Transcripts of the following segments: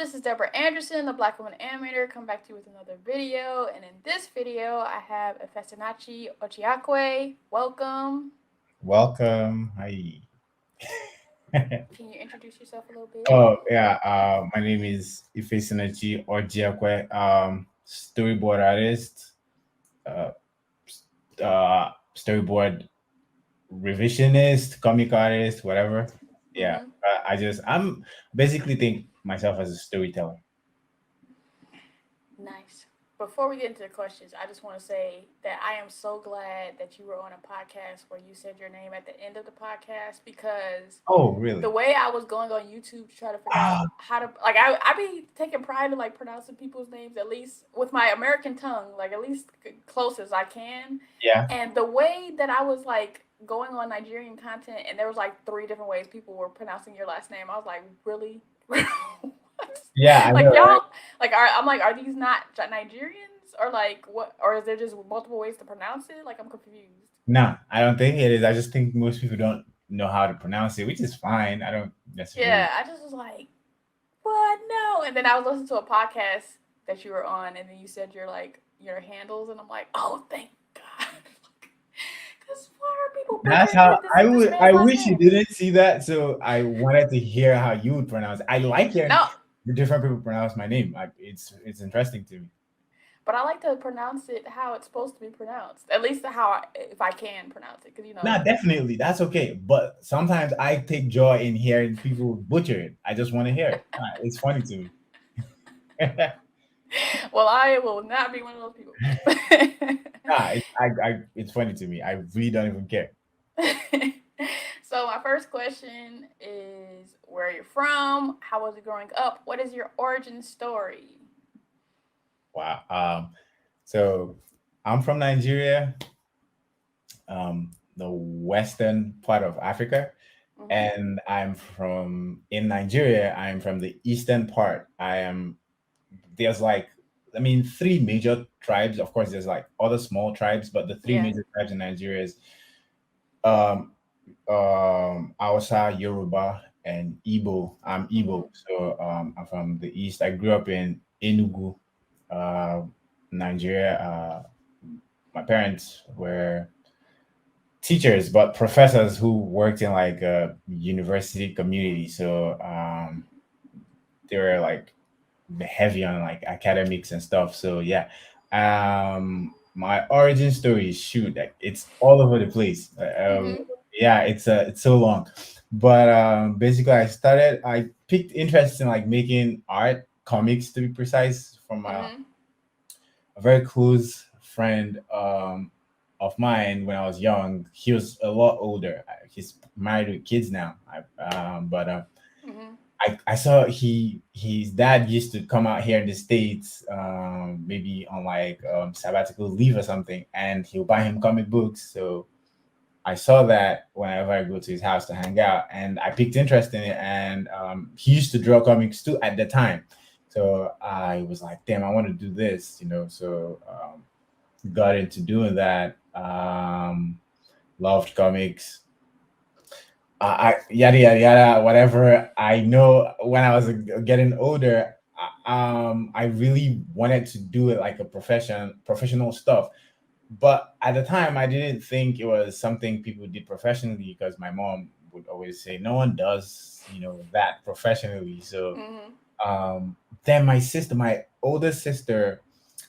this is Deborah Anderson, the Black Woman Animator, come back to you with another video. And in this video, I have Ifesinachi Orjiekwe. Welcome. Welcome. Hi. Can you introduce yourself a little bit? Oh yeah. My name is Ifesinachi Orjiekwe. Storyboard artist. Uh, Storyboard revisionist, comic artist, whatever. Yeah. Mm-hmm. I'm basically think myself as a storyteller. Nice. Before we get into the questions, I just want to say that I am so glad that you were on a podcast where you said your name at the end of the podcast because Oh the really? way I was going on YouTube to try to figure out Ah, how to I be taking pride in like pronouncing people's names at least with my American tongue, like at least close as I can. yeah. And the way that I was like going on Nigerian content and there was like three different ways people were pronouncing your last name, I was like, really? Yeah, I Like know, right? y'all I'm like, are these not Nigerians or like what or is there just multiple ways to pronounce it? Like I'm confused. No, I don't think it is. I just think most people don't know how to pronounce it, which is fine. I don't necessarily. Yeah, I just was like, what? No. And then I was listening to a podcast that you were on, and then you said your handles, and I'm like, oh, thank God. Because why are people That's butchering how this I man's last wish you name? didn't see that. So I wanted to hear how you would pronounce it. I like hearing No, the different people pronounce my name. Like it's interesting to me. but I like to pronounce it how it's supposed to be pronounced. At least if I can pronounce it, because Nah, definitely that's okay. But sometimes I take joy in hearing people butcher it. I just want to hear it. It's funny to me. well, I will not be one of those people. It's funny to me. I really don't even care. So my first question is where you're from, how was it growing up, what is your origin story? Wow. So I'm from Nigeria, the western part of Africa. Mm-hmm. And I'm from in Nigeria. I'm from the eastern part. There's like, I mean, three major tribes. Of course, there's like other small tribes, but the three Yeah. major tribes in Nigeria is um, Hausa, Yoruba, and Igbo. I'm Mm-hmm. Igbo, so I'm from the east. I grew up in Enugu, uh, Nigeria. My parents were teachers, but professors who worked in like a university community. So they were like heavy on like academics and stuff. So yeah, my origin story is shoot, like, it's all over the place. Mm-hmm. Yeah, it's so long, but basically I picked interest in like making art comics to be precise from Mm-hmm. a very close friend of mine when I was young. He was a lot older. He's married with kids now. But Mm-hmm. I saw his dad used to come out here in the States, maybe on like sabbatical leave or something, and he'll buy him comic books. So I saw that whenever I go to his house to hang out, and I picked interest in it. And he used to draw comics too at the time, so I was like, "Damn, I want to do this," you know. So got into doing that. Loved comics. Yada yada yada. Whatever. I know when I was getting older, I really wanted to do it like a professional stuff. But at the time, I didn't think it was something people did professionally because my mom would always say no one does, that professionally. So Mm-hmm. um, then my older sister,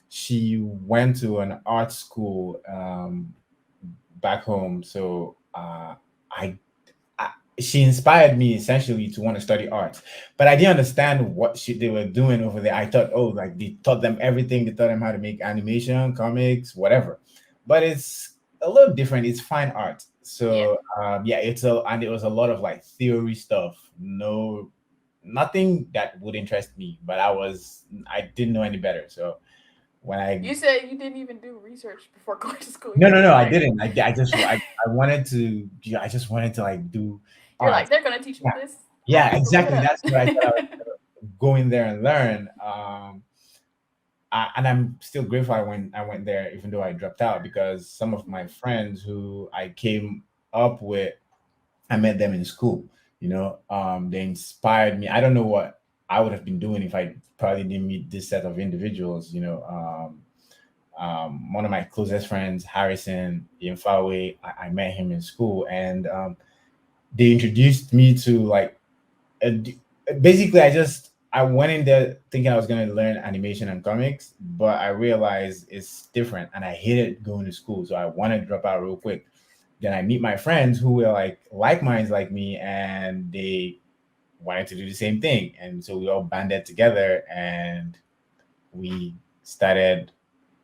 she went to an art school back home. So I, I she inspired me essentially to want to study art, but I didn't understand what they were doing over there. I thought, oh, like they taught them everything. They taught them how to make animation, comics, whatever. But it's a little different. It's fine art. Yeah. So yeah, and it was a lot of like theory stuff. No, nothing that would interest me. But I didn't know any better. So when I You said you didn't even do research before going to school. You no were no just no, I like didn't. I wanted to. Yeah, I just wanted to like do you're art. like they're gonna teach me Yeah, this. I yeah, have to look it exactly. up. That's what I thought I was go in there and learn. And I'm still grateful I went there, even though I dropped out, because some of my Mm-hmm. friends who I came up with, I met them in school. They inspired me. I don't know what. I would have been doing if I probably didn't meet this set of individuals. One of my closest friends, Harrison Yemfawe, I met him in school, and they introduced me to like uh, d- basically I went in there thinking I was going to learn animation and comics, but I realized it's different and I hated going to school, so I wanted to drop out real quick. Then I meet my friends who were like minds like me, and they wanted to do the same thing, and so we all banded together and we started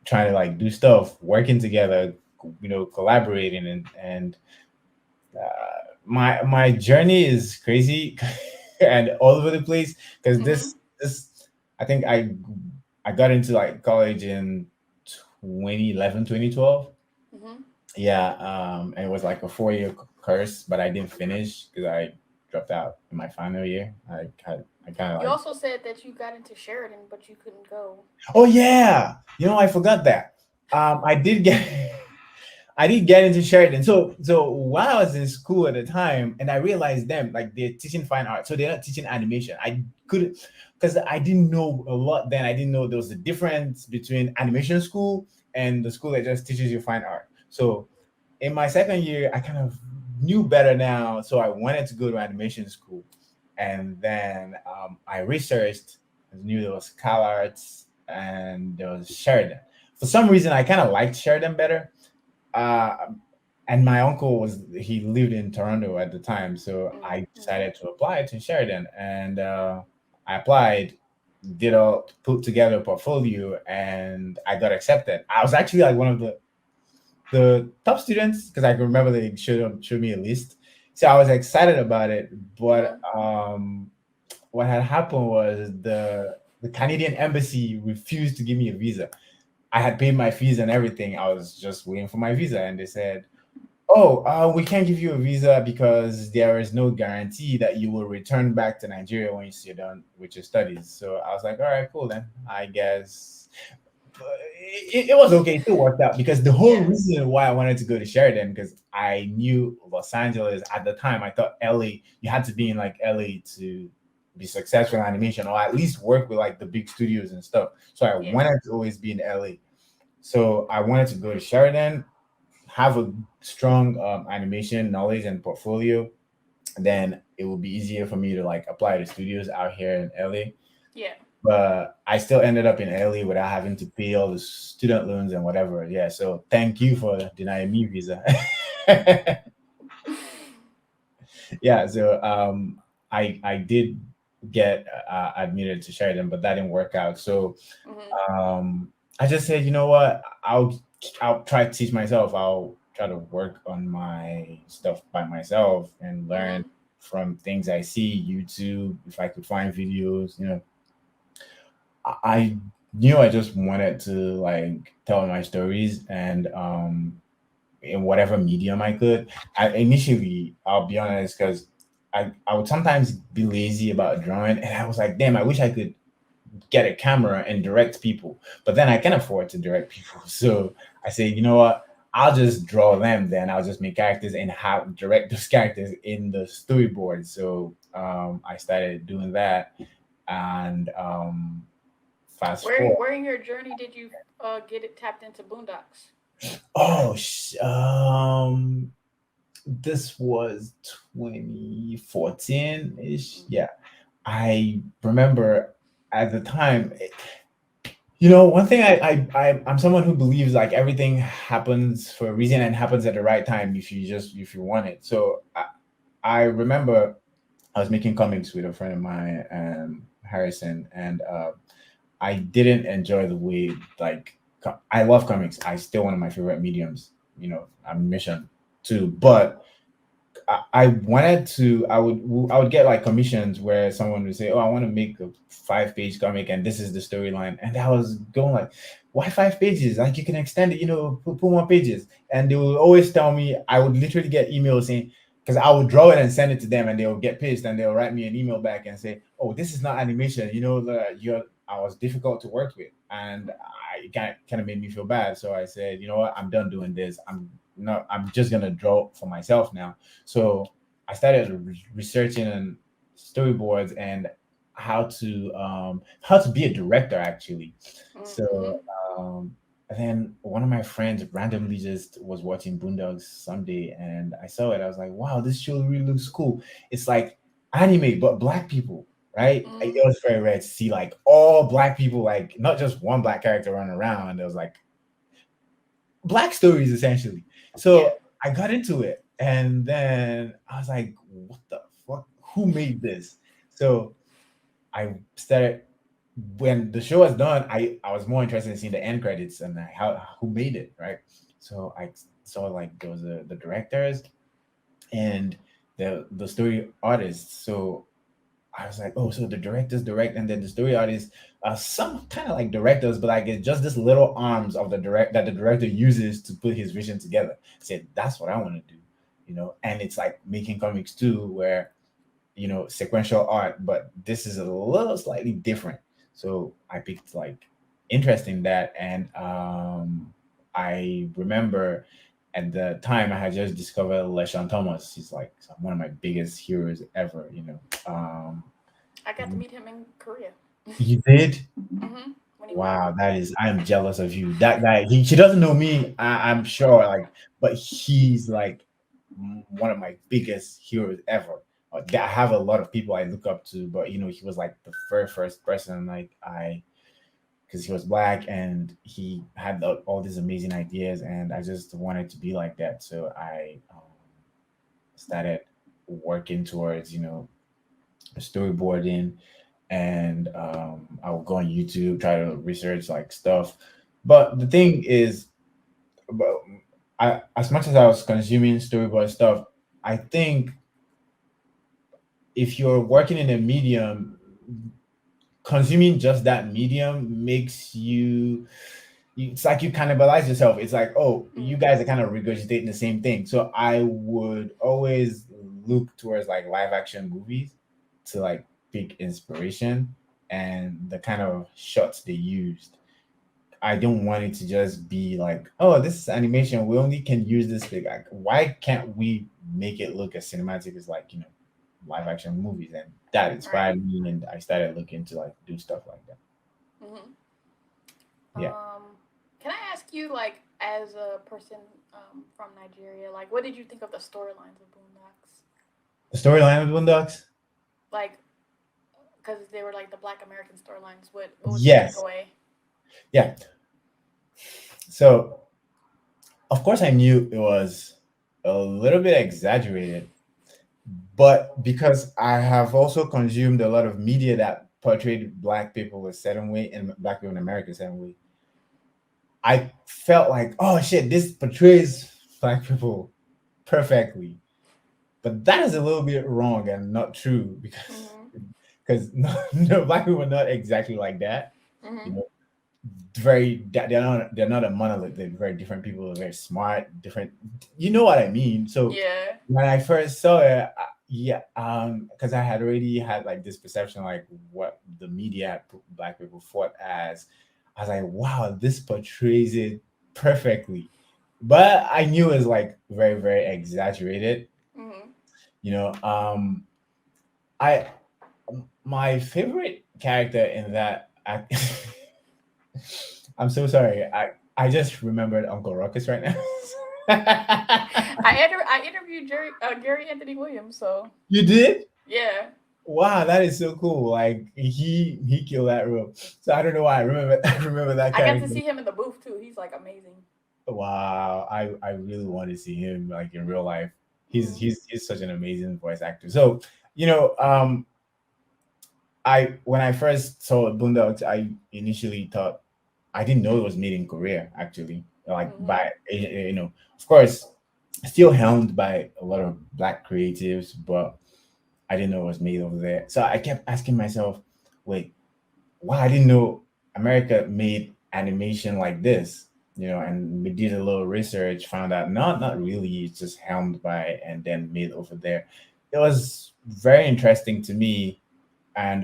trying to like do stuff, working together, collaborating, and my journey is crazy and all over the place because Mhm. this I think I got into like college in 2011, 2012. Mhm. Yeah, and it was like a 4 year course, but I didn't finish because I dropped out in my final year. I kind of You like, also said that you got into Sheridan, but you couldn't go. oh yeah, I forgot that. I did get I did get into Sheridan. So while I was in school at the time, and I realized them like they're teaching fine art, so they're not teaching animation. I couldn't, because I didn't know a lot then. I didn't know there was a difference between animation school and the school that just teaches you fine art. So in my second year, I kind of knew better now, so I wanted to go to animation school, and then I researched. I knew there was CalArts and there was Sheridan. For some reason, I kind of liked Sheridan better, uh, and my uncle he lived in Toronto at the time, so I Mhm. decided to apply to Sheridan, and I applied, did a put together a portfolio, and I got accepted. I was actually like one of the top students because I can remember they showed me a list, so I was excited about it. But Mhm. what had happened was the Canadian embassy refused to give me a visa. I had paid my fees and everything. I was just waiting for my visa, and they said, "Oh, we can't give you a visa because there is no guarantee that you will return back to Nigeria once you're done with your studies." So I was like, "All right, cool then. I guess." But it was okay. It still worked out because the whole Yeah. reason why I wanted to go to Sheridan, because I knew Los Angeles at the time. I thought LA, you had to be in like LA to be successful in animation, or at least work with like the big studios and stuff. So I Yeah. wanted to always be in LA. So I wanted to go to Sheridan, have a strong animation knowledge and portfolio, then it will be easier for me to like apply to studios out here in LA. Yeah. But I still ended up in LA without having to pay all the student loans and whatever. Yeah, so thank you for denying me visa. Yeah, so I did get admitted to Sheridan, but that didn't work out. So Mhm. um, I just said, you know what, I'll try to teach myself. I'll try to work on my stuff by myself and learn Mhm. from things I see, YouTube, if I could find videos. I knew I just wanted to like tell my stories, and in whatever medium I could. Initially, I'll be honest, because I would sometimes be lazy about drawing, and I was like, damn, I wish I could get a camera and direct people, but then I can afford to direct people. So I say, you know what? I'll just draw them. Then I'll just make characters and have direct those characters in the storyboard. So I started doing that, and fast Where forward. where in your journey did you get it tapped into Boondocks? Oh, this was 2014 ish. Mm. Yeah, I remember at the time. One thing I'm someone who believes like everything happens for a reason and happens at the right time if you want it. So I remember I was making comics with a friend of mine, Harrison, and I didn't enjoy the way like I love comics. I still one of my favorite mediums. Animation too, but I wanted to. I would get like commissions where someone would say, "Oh, I want to make a 5 page comic, and this is the storyline." And I was going like, "Why 5 pages? Like you can extend it. Put more pages." And they would always tell me. I would literally get emails saying, because I would draw it and send it to them, and they would get pissed, and they'll write me an email back and say, "Oh, this is not animation. You're I was difficult to work with," and I kind of made me feel bad. So I said, "You know what? I'm done doing this. I'm just gonna draw for myself now." So I started researching on storyboards, and how to be a director actually. Mm-hmm. So and then one of my friends randomly just was watching Boondocks Sunday, and I saw it. I was like, wow, this show really looks cool. It's like anime but black people, right? It Mm-hmm. was very rare to see like all black people, like not just one black character running around. There was like black stories essentially. Yeah. So I got into it, and then I was like, what the fuck? Who made this? So I started when the show was done. I was more interested in seeing the end credits and how who made it, right? So I saw like there was the directors and the story artists. So I was like, oh, so the directors direct, and then the story artists are some kind of like directors, but like it's just this little arms of the direct that the director uses to put his vision together. I said, that's what I want to do, and it's like making comics too, where sequential art, but this is a little slightly different. So I picked like interest in that, and I remember at the time I had just discovered LeSean Thomas. He's like one of my biggest heroes ever. I got to meet him in Korea. You did? Mm-hmm. When he went. Wow, I'm jealous of you. That guy, he doesn't know me, I'm sure, like, but he's like one of my biggest heroes ever. I have a lot of people I look up to, but he was like the very first person, like because he was black and he had all these amazing ideas, and I just wanted to be like that. So I started working towards, storyboarding, and I will go on YouTube, try to research like stuff. But the thing is, but as much as I was consuming storyboard stuff, I think if you're working in a medium, consuming just that medium makes it's like you cannibalize yourself. It's like, oh, you Mm-hmm. guys are kind of regurgitating the same thing. So I would always look towards like live action movies to like pick inspiration and the kind of shots they used. I don't want it to just be like, oh, this is animation. We only can use this thing. Like, why can't we make it look as cinematic as like, live action movies? And that Right. inspired me, and I started looking to like do stuff like that. Mm-hmm. Yeah. Can I ask you, like, as a person from Nigeria, like, what did you think of the storylines of Boondocks? The storyline of Boondocks? Like, because they were like the Black American storylines. What was your Yes. takeaway? Yeah. So of course I knew it was a little bit exaggerated, but because I have also consumed a lot of media that portrayed black people a certain way and black people in America a certain way, I felt like, oh shit, this portrays black people perfectly. But that is a little bit wrong and not true because Mm-hmm. no, black people are not exactly like that. You Mm-hmm. know, they're not a monolith. They're very different people. They're very smart, different. You know what I mean? So Yeah. when I first saw it, yeah, because I had already had like this perception, like what the media had put black people forth as. I was like, wow, this portrays it perfectly. But I knew it was like very, very exaggerated. Mm-hmm. You know, I my favorite character in that. I'm so sorry. I just remembered Uncle Ruckus right now. I interviewed Gary Anthony Williams, so You did? yeah. Wow, that is so cool. Like he killed that role. So I don't know why I remember I remember that I got to character. see him in the booth too. He's like amazing. Wow, I really want to see him like in real life. He's Mm-hmm. he's he's such an amazing voice actor. So I when I first saw Boondocks, I initially thought I didn't know it was made in Korea actually. Like Mm-hmm. by of course, still helmed by a lot of black creatives, but I didn't know it was made over there. So I kept asking myself, wait, wow, I didn't know America made animation like this. And we did a little research, found out not really, it's just helmed by and then made over there. It was very interesting to me, and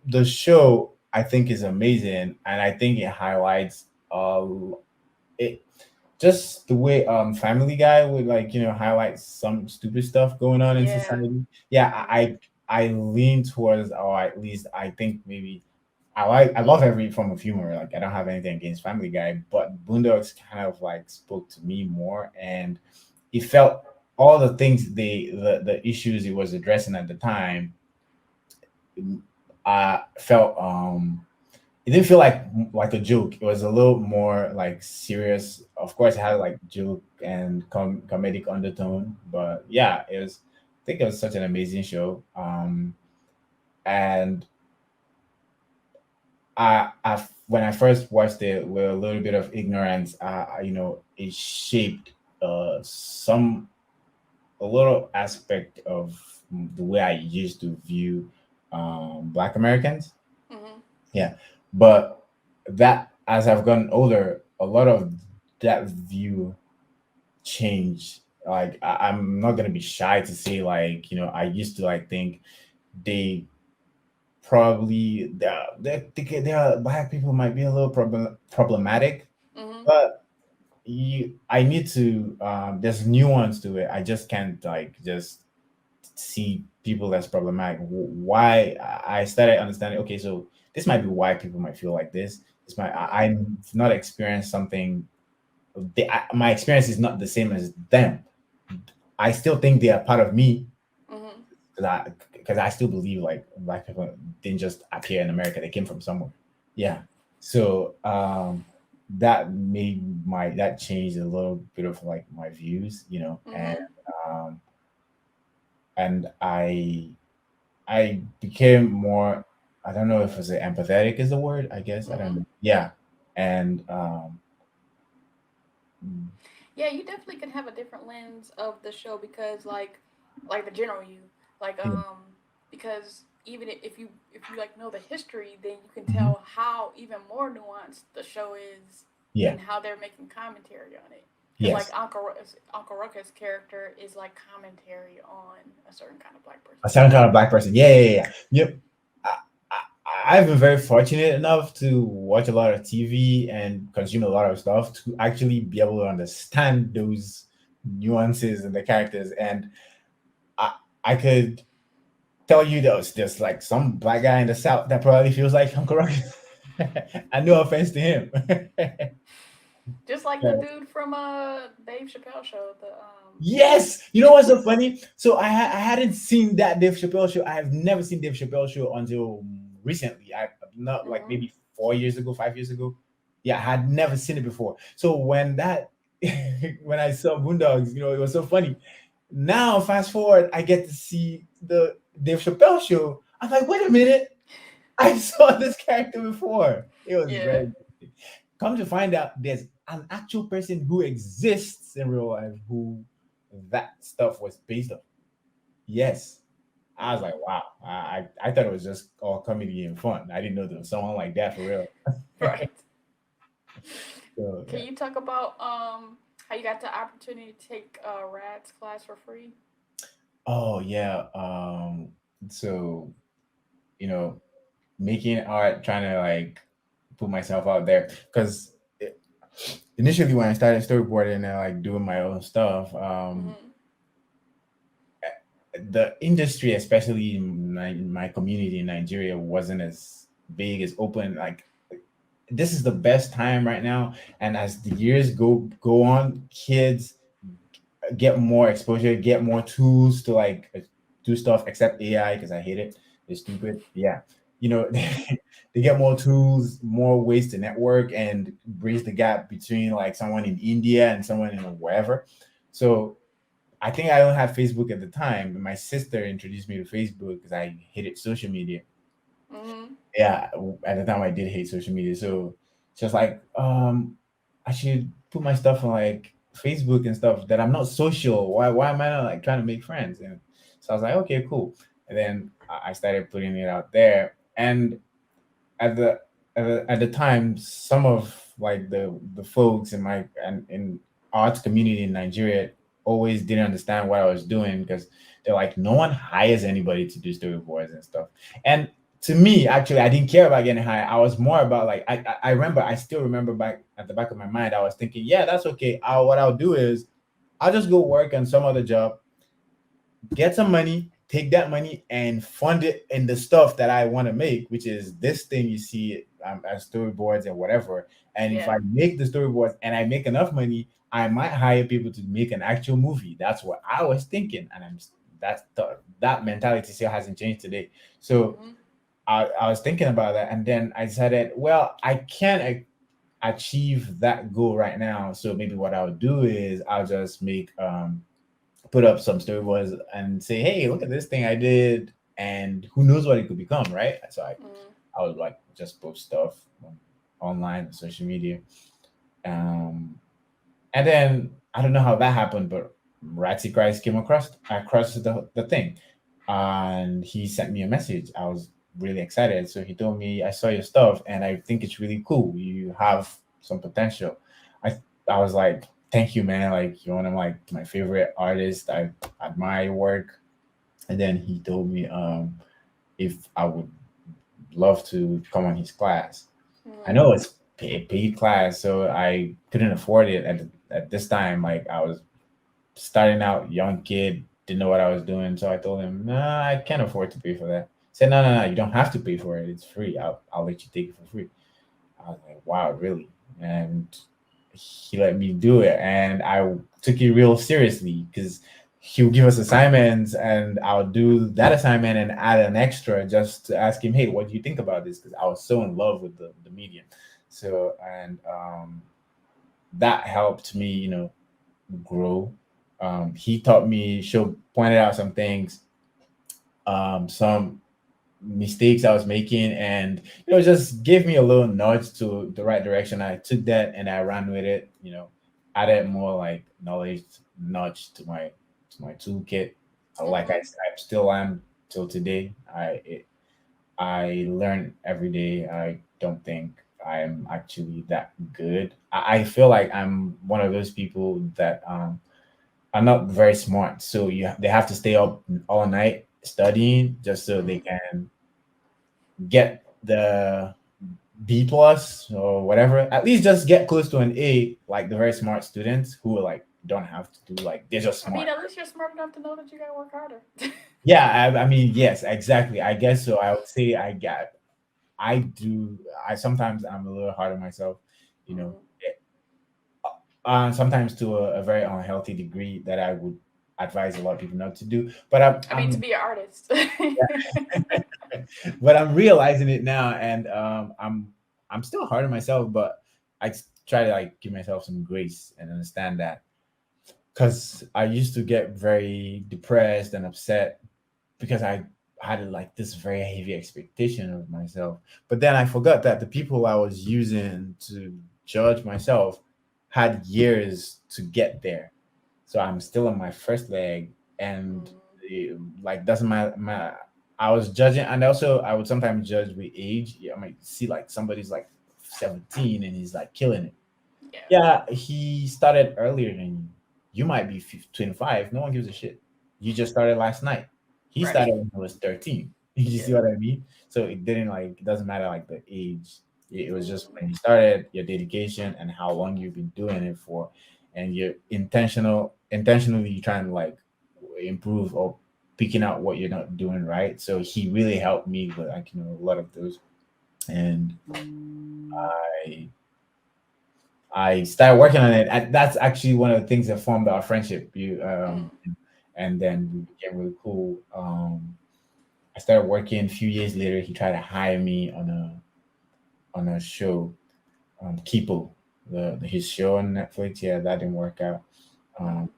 the show I think is amazing, and I think it highlights it just the way Family Guy would like highlight some stupid stuff going on in Yeah. society. Yeah, Mm-hmm. I lean towards, or at least I think maybe I love every form of humor. Like I don't have anything against Family Guy, but Boondocks kind of like spoke to me more, and it felt all the things the issues it was addressing at the time. I felt it didn't feel like a joke. It was a little more like serious. Of course, it had like joke and comedic undertone, but yeah, it was. I think it was such an amazing show. And when I first watched it with a little bit of ignorance, it shaped some a little aspect of the way I used to view Black Americans. Mm-hmm. Yeah, but that as I've gotten older, a lot of that view changed. Like I'm not gonna be shy to say, like I used to like think they probably there black people might be a little problematic, Mm-hmm. but I need to there's nuance to it. I just can't like just see people as problematic. Why I started understanding, okay, so this might be why people might feel like this might Mm-hmm. I've not experienced something. My experience is not the same as them. I still think they are part of me, Mm-hmm. because I still believe like black people didn't just appear in America; they came from somewhere. Yeah. So that changed a little bit of like my views, Mm-hmm. um, and I became more. I don't know if it's empathetic is the word. I guess I don't Mm-hmm. know. Yeah, and Yeah, you definitely can have a different lens of the show because like the general you like yeah. because even if you like know the history, then you can Mhm. tell how even more nuanced the show is Yeah. and how they're making commentary on it. Because like Yes. Uncle Ruckus' character is like commentary on a certain kind of black A person. certain kind of black person. Yeah, yeah, yeah. Yep. I, I've been very fortunate enough to watch a lot of TV and consume a lot of stuff to actually be able to understand those nuances and the characters. And I, I could tell you there's like some black guy in the South that probably feels like Uncle Ruckus. And no offense to him. Just like the Yeah. dude from Dave Chappelle show, the Yes, you know what's so funny? So I hadn't seen that Dave Chappelle show. I have never seen Dave Chappelle show until recently. I not like mhm. maybe 4 years ago, 5 years ago. Yeah, I had never seen it before. So when that when I saw Boondocks, it was so funny. Now fast forward, I get to see the Dave Chappelle show. I'm like, wait a minute, I saw this character before. It was Yeah. very interesting. Come to find out, there's an actual person who exists in real life who that stuff was based on. Yes. I was like, Mhm. wow. I thought it was just all comedy and fun. I didn't know there was someone like that for real. Right. So Can yeah. you talk about how you got the opportunity to take Rad's class for free? Oh yeah. So you know, making art, trying to like put myself out there because initially when I started storyboarding and like doing my own stuff, Mhm. the industry, especially in my community in Nigeria, wasn't as big as open. Like this is the best time right now, and as the years go on, kids get more exposure, get more tools to like do stuff. Except AI because I hate it. It's stupid. Yeah, they get more tools, more ways to network and bridge the gap between like someone in India and someone in wherever. So I think I don't have Facebook at the time, but my sister introduced me to Facebook because I hated social media. Mhm. Yeah, at the time I did hate social media. So she was like, I should put my stuff on like Facebook and stuff that I'm not social. Why am I not like trying to make friends? And so I was like, okay, cool. And then I started putting it out there. And at the at the time, some of like the folks in my and in arts community in Nigeria always didn't understand what I was doing because they're like, no one hires anybody to do storyboards and stuff. And to me, actually, I didn't care about getting hired. I was more about like I remember I still remember back at the back of my mind, I was thinking, yeah, that's okay. What I'll do is I'll just go work on some other job, get some money, take that money and fund it in the stuff that I want to make, which is this thing you see as storyboards and whatever. And if Yeah. I make the storyboards and I make enough money, I might hire people to make an actual movie. That's what I was thinking, and that mentality still hasn't changed today. So Hmm. I was thinking about that, and then I decided, well, I can't achieve that goal right now. So maybe what I'll do is I'll just make put up some storyboards and say, hey, look at this thing I did, and who knows what it could become, right? So Hmm. I would like just post stuff online on social media. Um, and then I don't know how that happened, but Ratsy Christ came across the thing, and he sent me a message. I was really excited. So he told me, I saw your stuff and I think it's really cool. You have some potential. I I was like, thank you, man. Like you're one of my favorite artists. I admire your work. And then he told me if I would love to come on his class. I Hmm. know it's paid class, so I couldn't afford it at this time. Like I was starting out, young kid, didn't know what I was doing. So I told him, nah, I can't afford to pay for that. He said, no, no, no, you don't have to pay for it. It's free. I'll let you take it for free. I was like, wow, really? And he let me do it. And I took it real seriously because he'll give us assignments and I'll do that assignment and add an extra just to ask him, hey, what do you think about this? Because I was so in love with the medium. So, and that helped me, grow. He taught me, pointed out some things, some mistakes I was making, and just gave me a little nudge to the right direction. I took that and I ran with it. Added more like knowledge nudge to my toolkit. Like Hmm. I still am till today. I learn every day. I don't think I'm actually that good. I feel like I'm one of those people that are not very smart. So they have to stay up all night studying just so they Hmm. can get the B plus or whatever. At least just get close to an A, like the very smart students who like don't have to do like they're just I mean, smart. at least you're smart enough to know that you gotta work harder. Yeah, I mean, yes, exactly. I guess so. I would say I do. I sometimes I'm a little hard on myself, you know. Hmm. Sometimes to a very unhealthy degree that I would advise a lot of people not to do. But I'm, I mean, to I'm be an artist. but I'm realizing it now, and I'm still hard on myself, but try to like give myself some grace and understand that because I used to get very depressed and upset because I had like this very heavy expectation of myself. But then I forgot that the people I was using to judge myself had years to get there. So I'm still on my first leg, and Mm, like doesn't my I was judging, and also I would sometimes judge with age. Yeah, I might see like somebody's like 17 and he's like killing it. yeah. Yeah, he started earlier than you. You might be 25. No one gives a shit. You just started last night. He Right. started when he was 13. You see Yeah. what I mean? So it didn't like it doesn't matter like the age. It was just Mm, when you started, your dedication and how long you've been doing it for, and you're intentionally trying to like improve or picking out what you're not doing right. So he really helped me with like a lot of those, and I I started working on it. And that's actually one of the things that formed our friendship. mm, And then we became really cool. I started working a few years later. He tried to hire me on a show, Kipo, his show on Netflix. Yeah, that didn't work out. Um,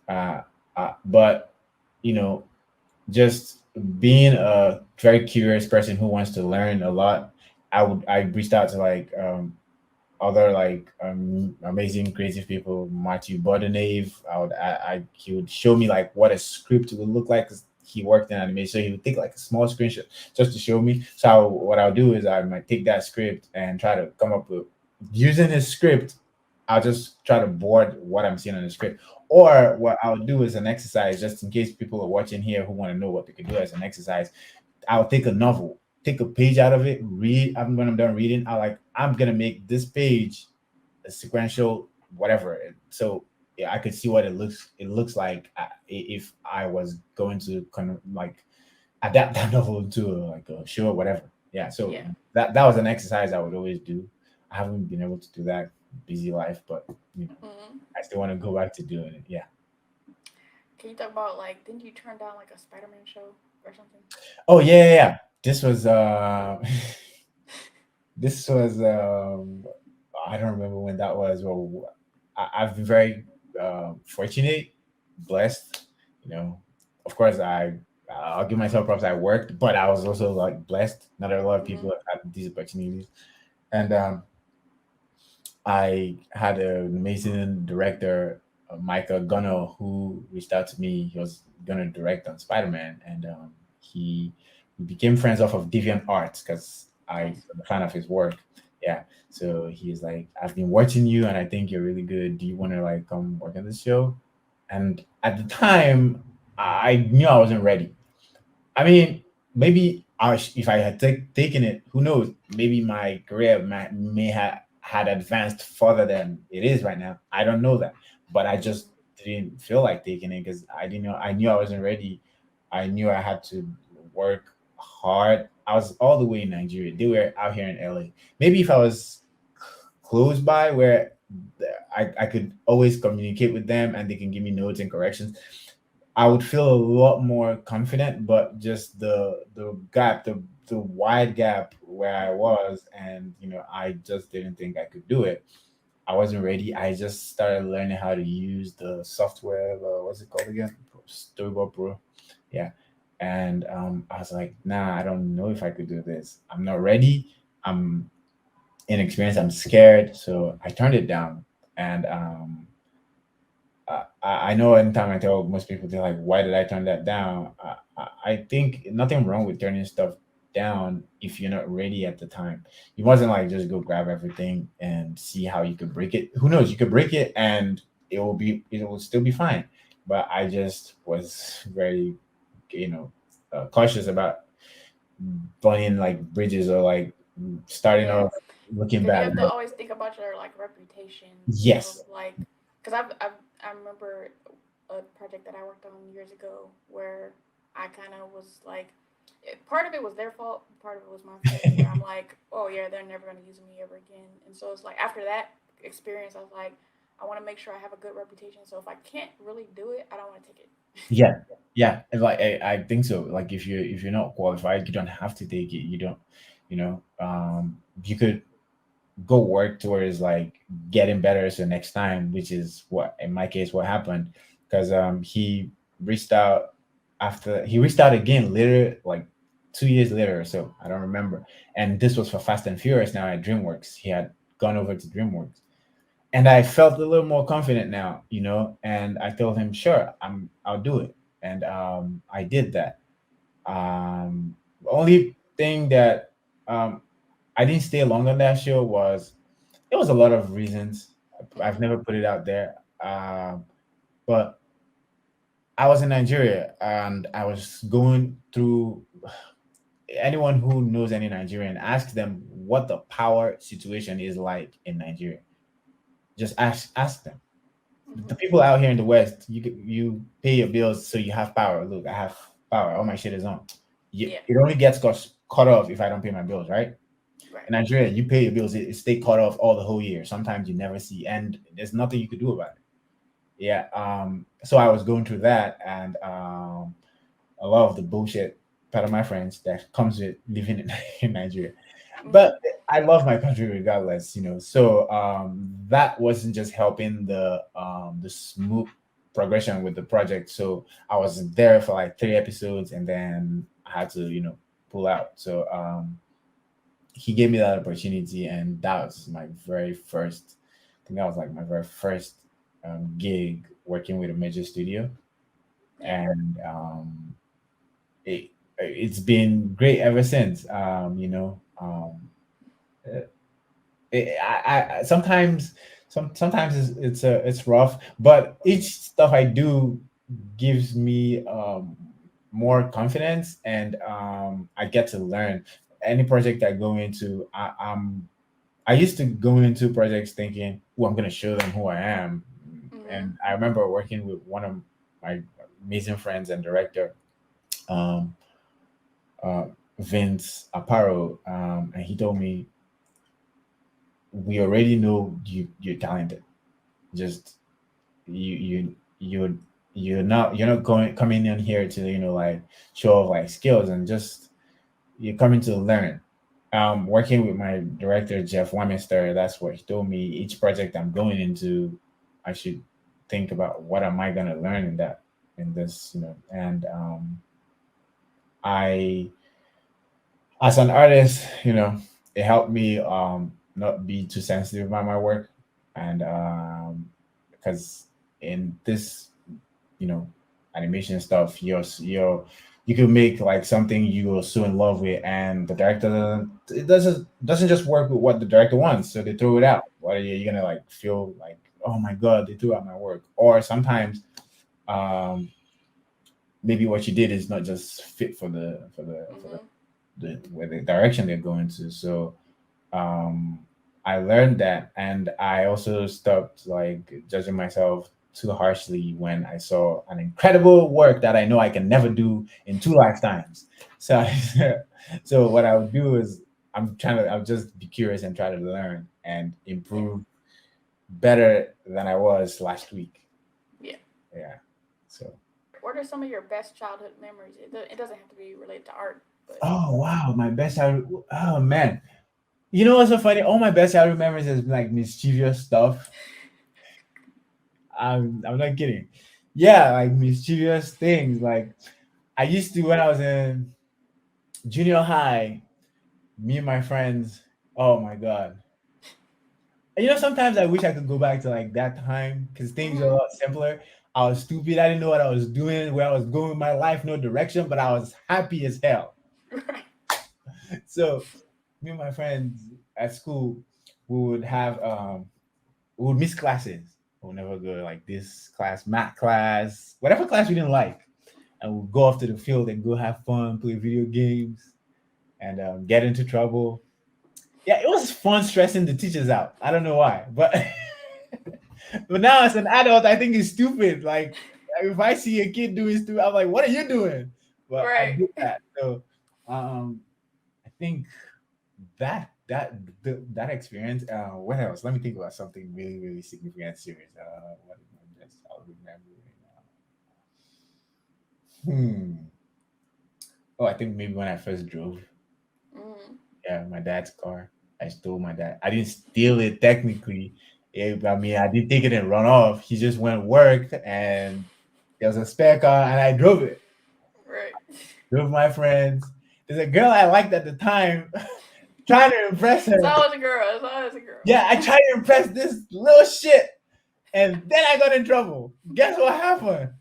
mm, uh, but you know, just being a very curious person who wants to learn a lot, I reached out to like other like amazing creative people, Matthew Bodenave. He would show me like what a script would look like 'cause he worked in animation. So he would take like a small screenshot just to show me. So what I'll do is I might take that script and try to come up with using his script. I'll just try to board what I'm seeing on the script. Or what I'll do is an exercise just in case people are watching here who want to know what they could do as an exercise. I'll take a novel, take a page out of it, read. When I'm done reading, I'm gonna make this page a sequential whatever. So I could see what it looks like if I was going to kind of like adapt that novel into like a show or whatever. Yeah, so Yeah. that was an exercise I would always do. I haven't been able to do that, busy life, but Hmm. I still want to go back to doing it. Yeah. Can you talk about like? Didn't you turn down like a Spider-Man show or something? Oh yeah, yeah, yeah. This was this was I don't remember when that was. Well, I've been very fortunate, blessed. You know, of course, I'll give myself props. I worked, but I was also like blessed. Not a lot of Hmm. people have had these opportunities, and I had an amazing director, Michael Gunner, who reached out to me. He was gonna direct on Spider Man, and we became friends off of Deviant Arts because I'm Nice. a fan of his work. Yeah, so he's like, I've been watching you, and I think you're really good. Do you want to like come work on this show? And at the time, I knew I wasn't ready. I mean, maybe if I had taken it, who knows? Maybe my career may have had advanced further than it is right now. I don't know that, but I just Hmm. didn't feel like taking it because I didn't know. I knew I wasn't ready. I knew I had to work hard. I was all the way in Nigeria. They were out here in LA. Maybe if I was close by where I could always communicate with them and they can give me notes and corrections, I would feel a lot more confident, but just the wide gap where I was, and I just didn't think I could do it. I wasn't ready. I just started learning how to use the software. What's it called again? Storyboard Pro. Yeah, and I was like, nah, I don't know if I could do this. I'm not ready. I'm inexperienced. I'm scared. So I turned it down, and I know anytime I tell most people, they're like, why did I turn that down? I think nothing wrong with turning stuff down if you're not ready at the time. You wasn't like just go grab everything and see how you could break it. Who knows? You could break it and it will still be fine. But I just was very, you know, cautious about burning like bridges or like starting Yeah. off looking Because you bad. have to always think about your like reputation of Yes. like, because I remember a project that I worked on years ago where I kind of was like, part of it was their fault, part of it was my fault. Where I'm like, oh yeah, they're never gonna use me ever again. And so it's like after that experience, I was like, I want to make sure I have a good reputation. So if I can't really do it, I don't want to take it. Yeah, yeah, and like I think so. Like if you're not qualified, you don't have to take it. You don't, you could go work towards like getting better so next time, which is what in my case what happened. Because he reached out again later, like 2 years later or so. I don't remember. And this was for Fast and Furious now at DreamWorks. He had gone over to DreamWorks and I felt a little more confident now, and I told him, sure, I'll do it. And I did that. Only thing that I didn't stay long on that show was it was a lot of reasons. I've Hmm. never put it out there. But I was in Nigeria and I was going through anyone who knows any Nigerian, ask them what the power situation is like in Nigeria. Just ask them. The Hmm. people out here in the West, you pay your bills so you have power. Look, I have power. All my shit is on. Yeah. It only gets cut off if I don't pay my bills, right? Right. In Nigeria, you pay your bills, it stay cut off all the whole year. Sometimes you never see, and there's nothing you could do about it. Yeah. So I was going through that, and a lot of the bullshit part of my friends that comes with living in, in Nigeria. Hmm. But I love my country regardless. So that wasn't just helping the smooth progression with the project. So I was there for like 3 episodes and then I had to, pull out. So he gave me that opportunity and that was my very first I think that was like my very first gig working with a major studio. Yeah. And it's been great ever since. Uh, sometimes sometimes it's rough, but each stuff I do gives me more confidence, and I get to learn. Any project I go into, I used to go into projects thinking, "Oh, I'm gonna show them who I am," Mhm. And I remember working with one of my amazing friends and director, um, uh, Vince Aparo, and he told me, "We already know you're talented. Just you you're not going coming in here to like show off like skills, and just you're coming to learn." Working with my director Jeff Wamister, that's what he told me. Each project I'm going into, I should think about what am I going to learn in this, and I, as an artist, it helped me not be too sensitive about my work, and because in this, you know animation stuff, you can make like something you're so in love with, and the director doesn't just work with what the director wants, so they throw it out. What are you gonna like feel like, oh my god, they threw out my work? Or sometimes um maybe what you did is not just fit Mhm. the where the direction they're going to. So um I learned that, and I also stopped like judging myself too harshly when I saw an incredible work that I know I can never do in two lifetimes. So so what I would do is I'll just be curious and try to learn and Yeah. improve better than I was last week. Yeah. Yeah. So What are some of your best childhood memories? It doesn't have to be related to art, but oh wow, my best childhood. Oh man. You know what's so funny? All my best childhood memories is like mischievous stuff. I'm not kidding. Yeah, like mischievous things. Like I used to when I was in junior high, me and my friends. Oh my god. And sometimes I wish I could go back to like that time because things are a mhm. lot simpler. I was stupid. I didn't know what I was doing, where I was going with my life, no direction, but I was happy as hell. Right. So me and my friends at school, we would have we would miss classes. We'll never go to like this class, math class, whatever class we didn't like, and we'll go off to the field and go have fun, play video games, and get into trouble. Yeah, it was fun stressing the teachers out. I don't know why, but but now as an adult, I think it's stupid. Like if I see a kid doing stupid, I'm like, "What are you doing?" But I Right. did that. So I think that experience. What else? Let me think about something really really significant, serious. What is my best childhood memory? Hmm. Oh, I think maybe when I first drove. Mhm. Yeah, my dad's car. I stole my dad. I didn't steal it technically. I mean, I didn't take it and run off. He just went work, and there was a spare car, and I drove it. Right. Drove my friends. There's a girl I liked at the time, trying to impress It's her. always a girl. It's always a girl. Yeah, I tried to impress this little shit, and then I got in trouble. Guess what happened?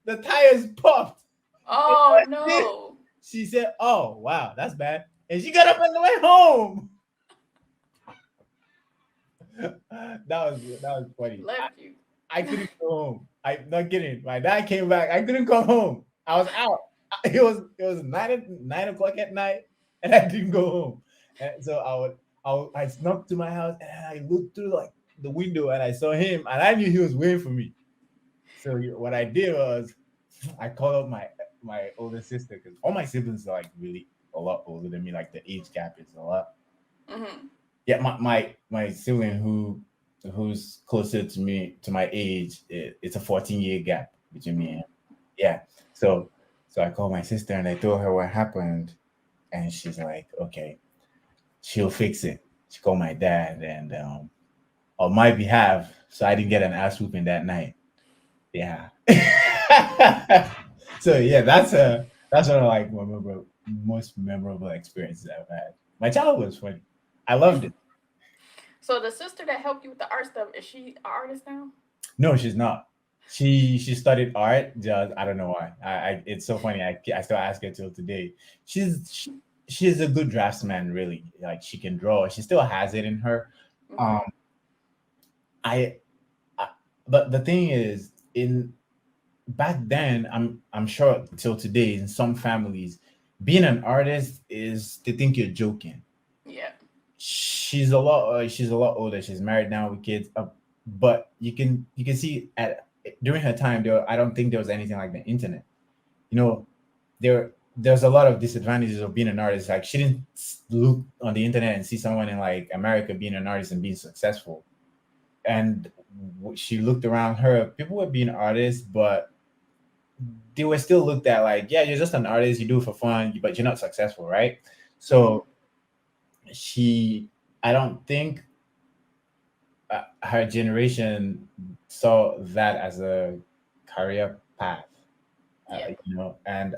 The tires popped. And Oh that's it. no. She said, "Oh wow, that's bad," and she got up and went home. That was funny. Left you. I couldn't go home. I'm not kidding. My dad came back. I couldn't come home. I was out. It was 9 o'clock at night, and I didn't go home. And so I snuck to my house, and I looked through like the window, and I saw him, and I knew he was waiting for me. So what I did was I called up my older sister, because all my siblings are like really a lot older than me. Like the age gap is a lot. Mhm. Yeah, my sibling who's closer to me to my age, it's a 14-year gap between me and Mhm. him. Yeah. So I called my sister and I told her what happened, and she's like, okay, she'll fix it. She called my dad, and on my behalf, so I didn't get an ass whooping that night. Yeah. So yeah, that's one of like most memorable experiences I've had. My childhood was funny. I loved it. So the sister that helped you with the art stuff, is she an artist now? No, she's not. She studied art. Just I don't know why. It's so funny. I still ask her till today. She's a good draftsman. Really, like she can draw. She still has it in her. Um, Mhm. I, I but the thing is, in back then, I'm sure till today, in some families, being an artist is they think you're joking. Yeah. She's a lot older. She's married now with kids. but you can see at during her time there, I don't think there was anything like the internet. You know, there's a lot of disadvantages of being an artist. Like she didn't look on the internet and see someone in like America being an artist and being successful. And she looked around her, people were being artists, but they were still looked at like, yeah, you're just an artist, you do it for fun, but you're not successful, right? Mm-hmm. So she, I don't think her generation saw that as a career path, Yeah. and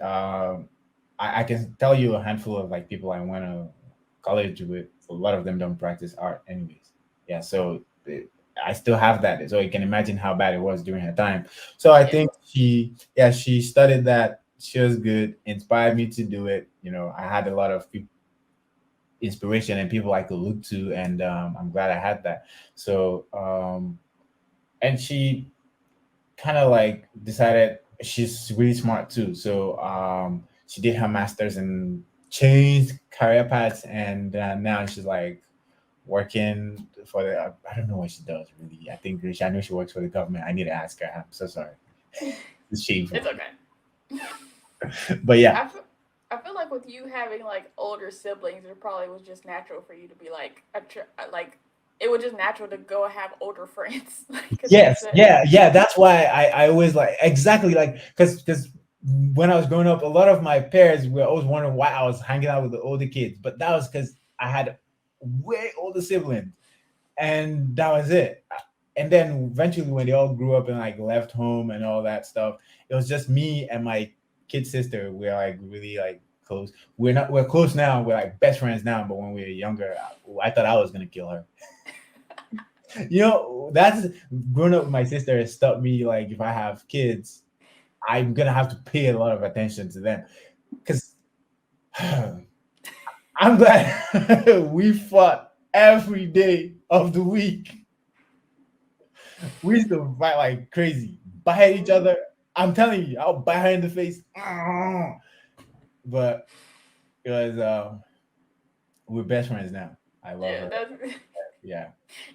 I can tell you a handful of like people I went to college with. A lot of them don't practice art, anyways. Yeah, so I still have that. So you can imagine how bad it was during her time. So I Yeah. think she studied that. She was good, inspired me to do it. I had a lot of inspiration and people I could look to, and I'm glad I had that. So and she kind of like decided she's really smart too. So she did her masters and changed career paths, and now she's like working for the. I don't know what she does really. I know she works for the government. I need to ask her. I'm so sorry. It's It's shameful, okay. but yeah, I feel, I feel like with you having like older siblings, it probably was just natural for you to be like like it was just natural to go have older friends, because like you yes, said. yeah, yeah. That's why I always like exactly like because when I was growing up, a lot of my parents were always wondering why I was hanging out with the older kids, but that was because I had way older siblings, and that was it. And then eventually, when they all grew up and like left home and all that stuff, it was just me and my kid sister. We're like really like close. We're close now. We're like best friends now. But when we were younger, I thought I was gonna kill her. That's growing up with my sister has taught me like if I have kids, I'm gonna have to pay a lot of attention to them because I'm glad we fought every day of the week. We used to fight like crazy, bite each Mm-hmm. other. I'm telling you, I'll bite her in the face. But it was we're best friends now. I love Yeah, her. that's Yeah.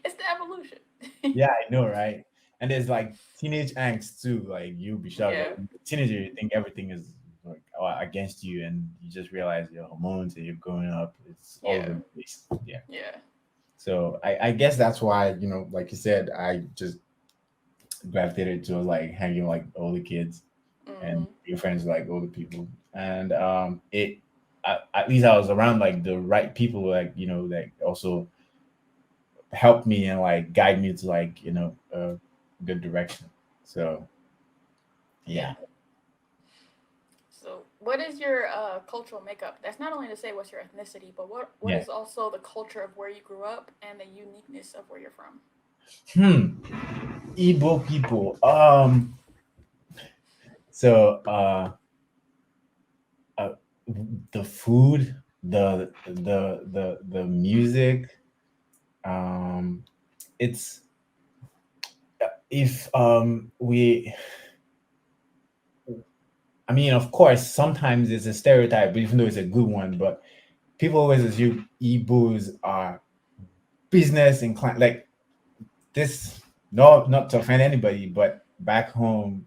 it's the evolution. Yeah, I know, right? And there's like teenage angst too. Like you'll be shocked. Like Yeah, when you're a teenager, you think everything is like against you, and you just realize your hormones and you're growing up. It's all over yeah, the place. Yeah. yeah. So I guess that's why like you said, I just gravitated to like hanging like older kids and Mm-hmm. being friends with like older people, and at least I was around like the right people, like that also help me and like guide me to like a good direction. So Yeah. yeah, So, what is your cultural makeup? That's not only to say what's your ethnicity, but what yeah. is also the culture of where you grew up and the uniqueness of where you're from. Igbo people. So uh the food, the music, um it's if we I mean, of course, sometimes it's a stereotype, even though it's a good one. But people always assume Igbos are business inclined. Like this, no, not to offend anybody, but back home,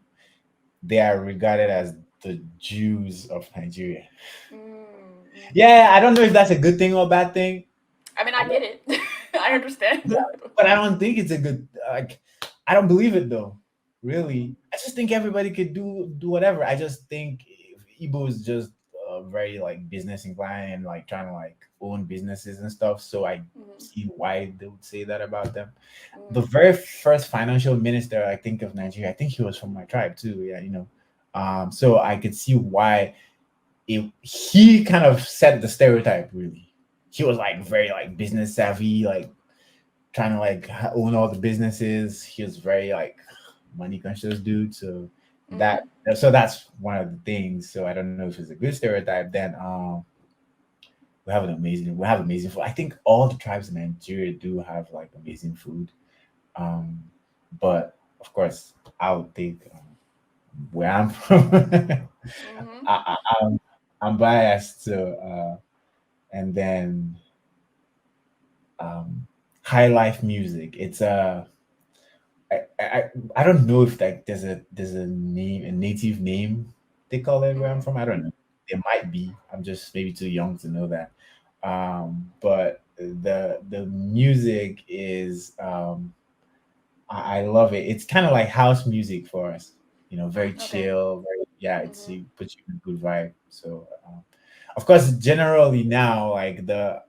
they are regarded as the Jews of Nigeria. Mm-hmm. Yeah, I don't know if that's a good thing or a bad thing. I mean, I get it. I Yeah, understand. but I don't think it's a good like. I don't believe it though. Really, I just think everybody could do whatever. I just think Igbo is just very like business inclined and like trying to like own businesses and stuff. So I Mm-hmm. see why they would say that about them. The Mm-hmm. very first financial minister I think of Nigeria, I think he was from my tribe too. Yeah, so I could see why he kind of set the stereotype. Really, he was like very like business savvy, like trying to like own all the businesses. He was very like money conscious dude. So Mm-hmm. that's one of the things. So I don't know if it's a good stereotype. Then we have amazing food. I think all the tribes in Nigeria do have like amazing food. Um, but of course, I would think where I'm from. Mm-hmm. I, I'm I'm biased. So and then um, high life music. It's I don't know if like there's a name, a native name they call it where I'm Mm-hmm. from. I don't know. It might be. I'm just maybe too young to know that. But the music is I love it. It's kind of like house music for us. Very Okay. chill. Very, yeah. Mm-hmm. It puts you in a good vibe. So of course, generally now, like the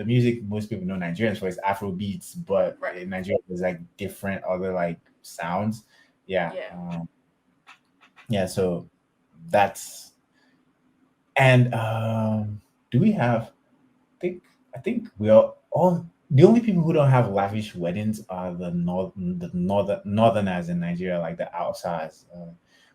music most people know Nigerians for is Afro beats, but Right. in Nigeria there's like different other like sounds. Yeah, Yeah. yeah. So that's and do we have? I think we are all the only people who don't have lavish weddings are the northerners in Nigeria, like the outsiders.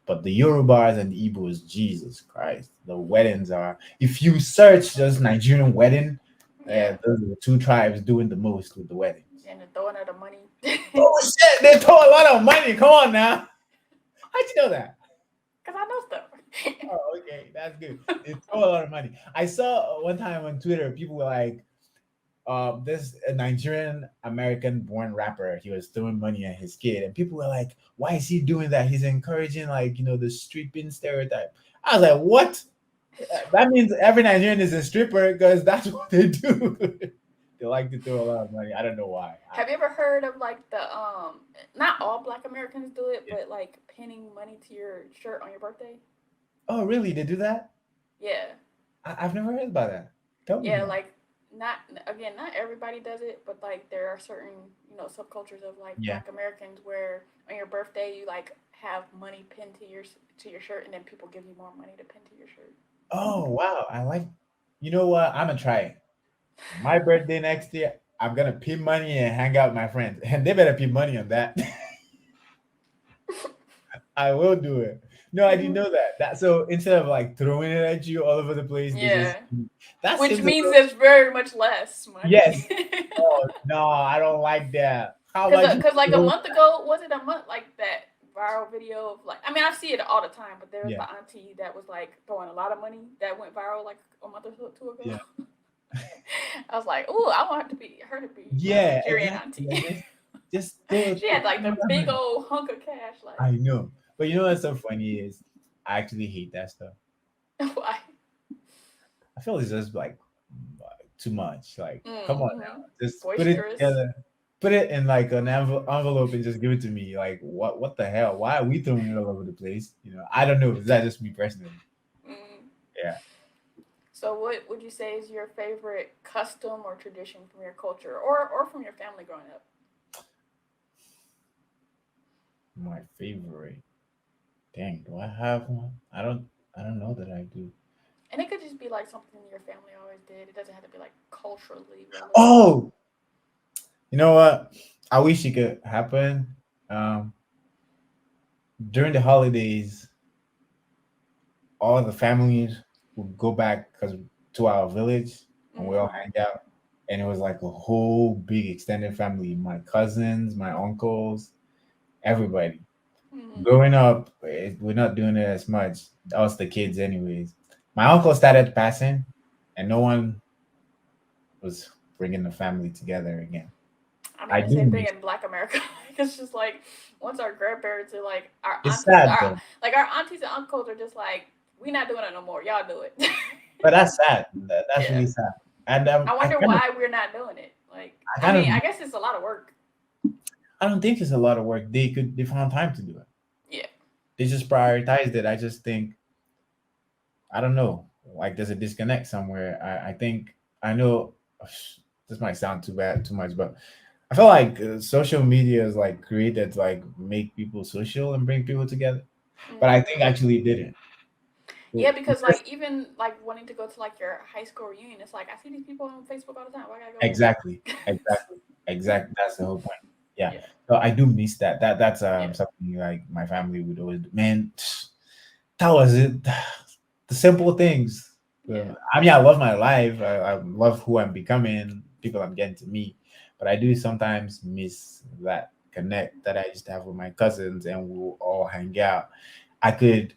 But the Yorubas and the Igbos, Jesus Christ, the weddings are. If you search just Nigerian wedding, Yeah. those are the two tribes doing the most with the weddings. And the throwing of the money. Oh shit! They throw a lot of money. Come on now. How'd you know that? Cause I know stuff. Oh, okay, that's good. They throw a lot of money. I saw one time on Twitter, people were like, this a Nigerian American born rapper. He was throwing money at his kid, and people were like, "Why is he doing that? He's encouraging like the stripping stereotype." I was like, "What? That means every Nigerian is a stripper because that's what they do." They like to throw a lot of money. I don't know why. Have you ever heard of like the not all Black Americans do it, Yeah. but like pinning money to your shirt on your birthday? Oh, really? They do that? Yeah. I've never heard about that. Tell me Yeah, more. like not again, not everybody does it, but like there are certain, subcultures of like Yeah. Black Americans where on your birthday you like have money pinned to your shirt and then people give you more money to pin to your shirt. Oh, wow. I like. You know what? I'm gonna try it. My birthday next year. I'm gonna pay money and hang out with my friends, and they better pay money on that. I will do it. No, I didn't Hmm. know that. So instead of like throwing it at you all over the place, they just Yeah. that Which seems a means little there's very much less money. yes. Oh no, I don't like that. How Cause, about you cause like a throw month ago, was it a month like that viral video of like? I mean, I see it all the time, but there was yeah, the auntie that was like throwing a lot of money that went viral like a month or two ago. yeah. I was like, "Ooh, I want her to be my Yeah, Nigerian exactly. auntie." Like just throw She had like the that big money. old hunk of cash. Like, I know. But you know what's so funny is I actually hate that stuff. why? I feel it's just like too much. Like, come on Mm-hmm. now. Just put it Boisterous. together. Put it in like an envelope and just give it to me. Like, what the hell? Why are we throwing it all over the place? I don't know. Is that just me personally? Mm. Yeah. So, what would you say is your favorite custom or tradition from your culture, or from your family growing up? My favorite. Dang, do I have one? I don't know that I do. And it could just be like something your family always did. It doesn't have to be like culturally relevant. Oh, you know what? I wish it could happen. Um, during the holidays, all the families would go back because to our village and we all Mm-hmm. hang out. And it was like a whole big extended family. My cousins, my uncles, everybody. Mm-hmm. Growing up, we're not doing it as much. Us, the kids, anyways. My uncle started passing, and no one was bringing the family together again. I mean, I the do same thing miss. in Black America. It's just like once our grandparents are like our It's aunties, sad though, our aunties and uncles are just like, we not doing it no more. Y'all do it. but that's sad. That's Yeah. really sad. And I wonder why we're not doing it. Like, I I kind mean, of, I guess it's a lot of work. I don't think it's a lot of work. They found time to do it. Yeah. They just prioritized it. I just think I don't know. Like there's a disconnect somewhere. I think I know. This might sound too bad, too much, but I feel like social media is like created to like make people social and bring people together. But I Mm-hmm. think actually it didn't. Yeah, So because like even like wanting to go to like your high school reunion, it's like I see these people on Facebook all the time. Why I gotta go with exactly, you? exactly, exactly. That's the whole point. Yeah. Yeah. So I do miss that. That's Yeah. something like my family would always do. Man, that was it. The simple things. Yeah. I mean, I love my life. I love who I'm becoming, people I'm getting to meet. But I do sometimes miss that connect that I used to have with my cousins, and we'll all hang out. I could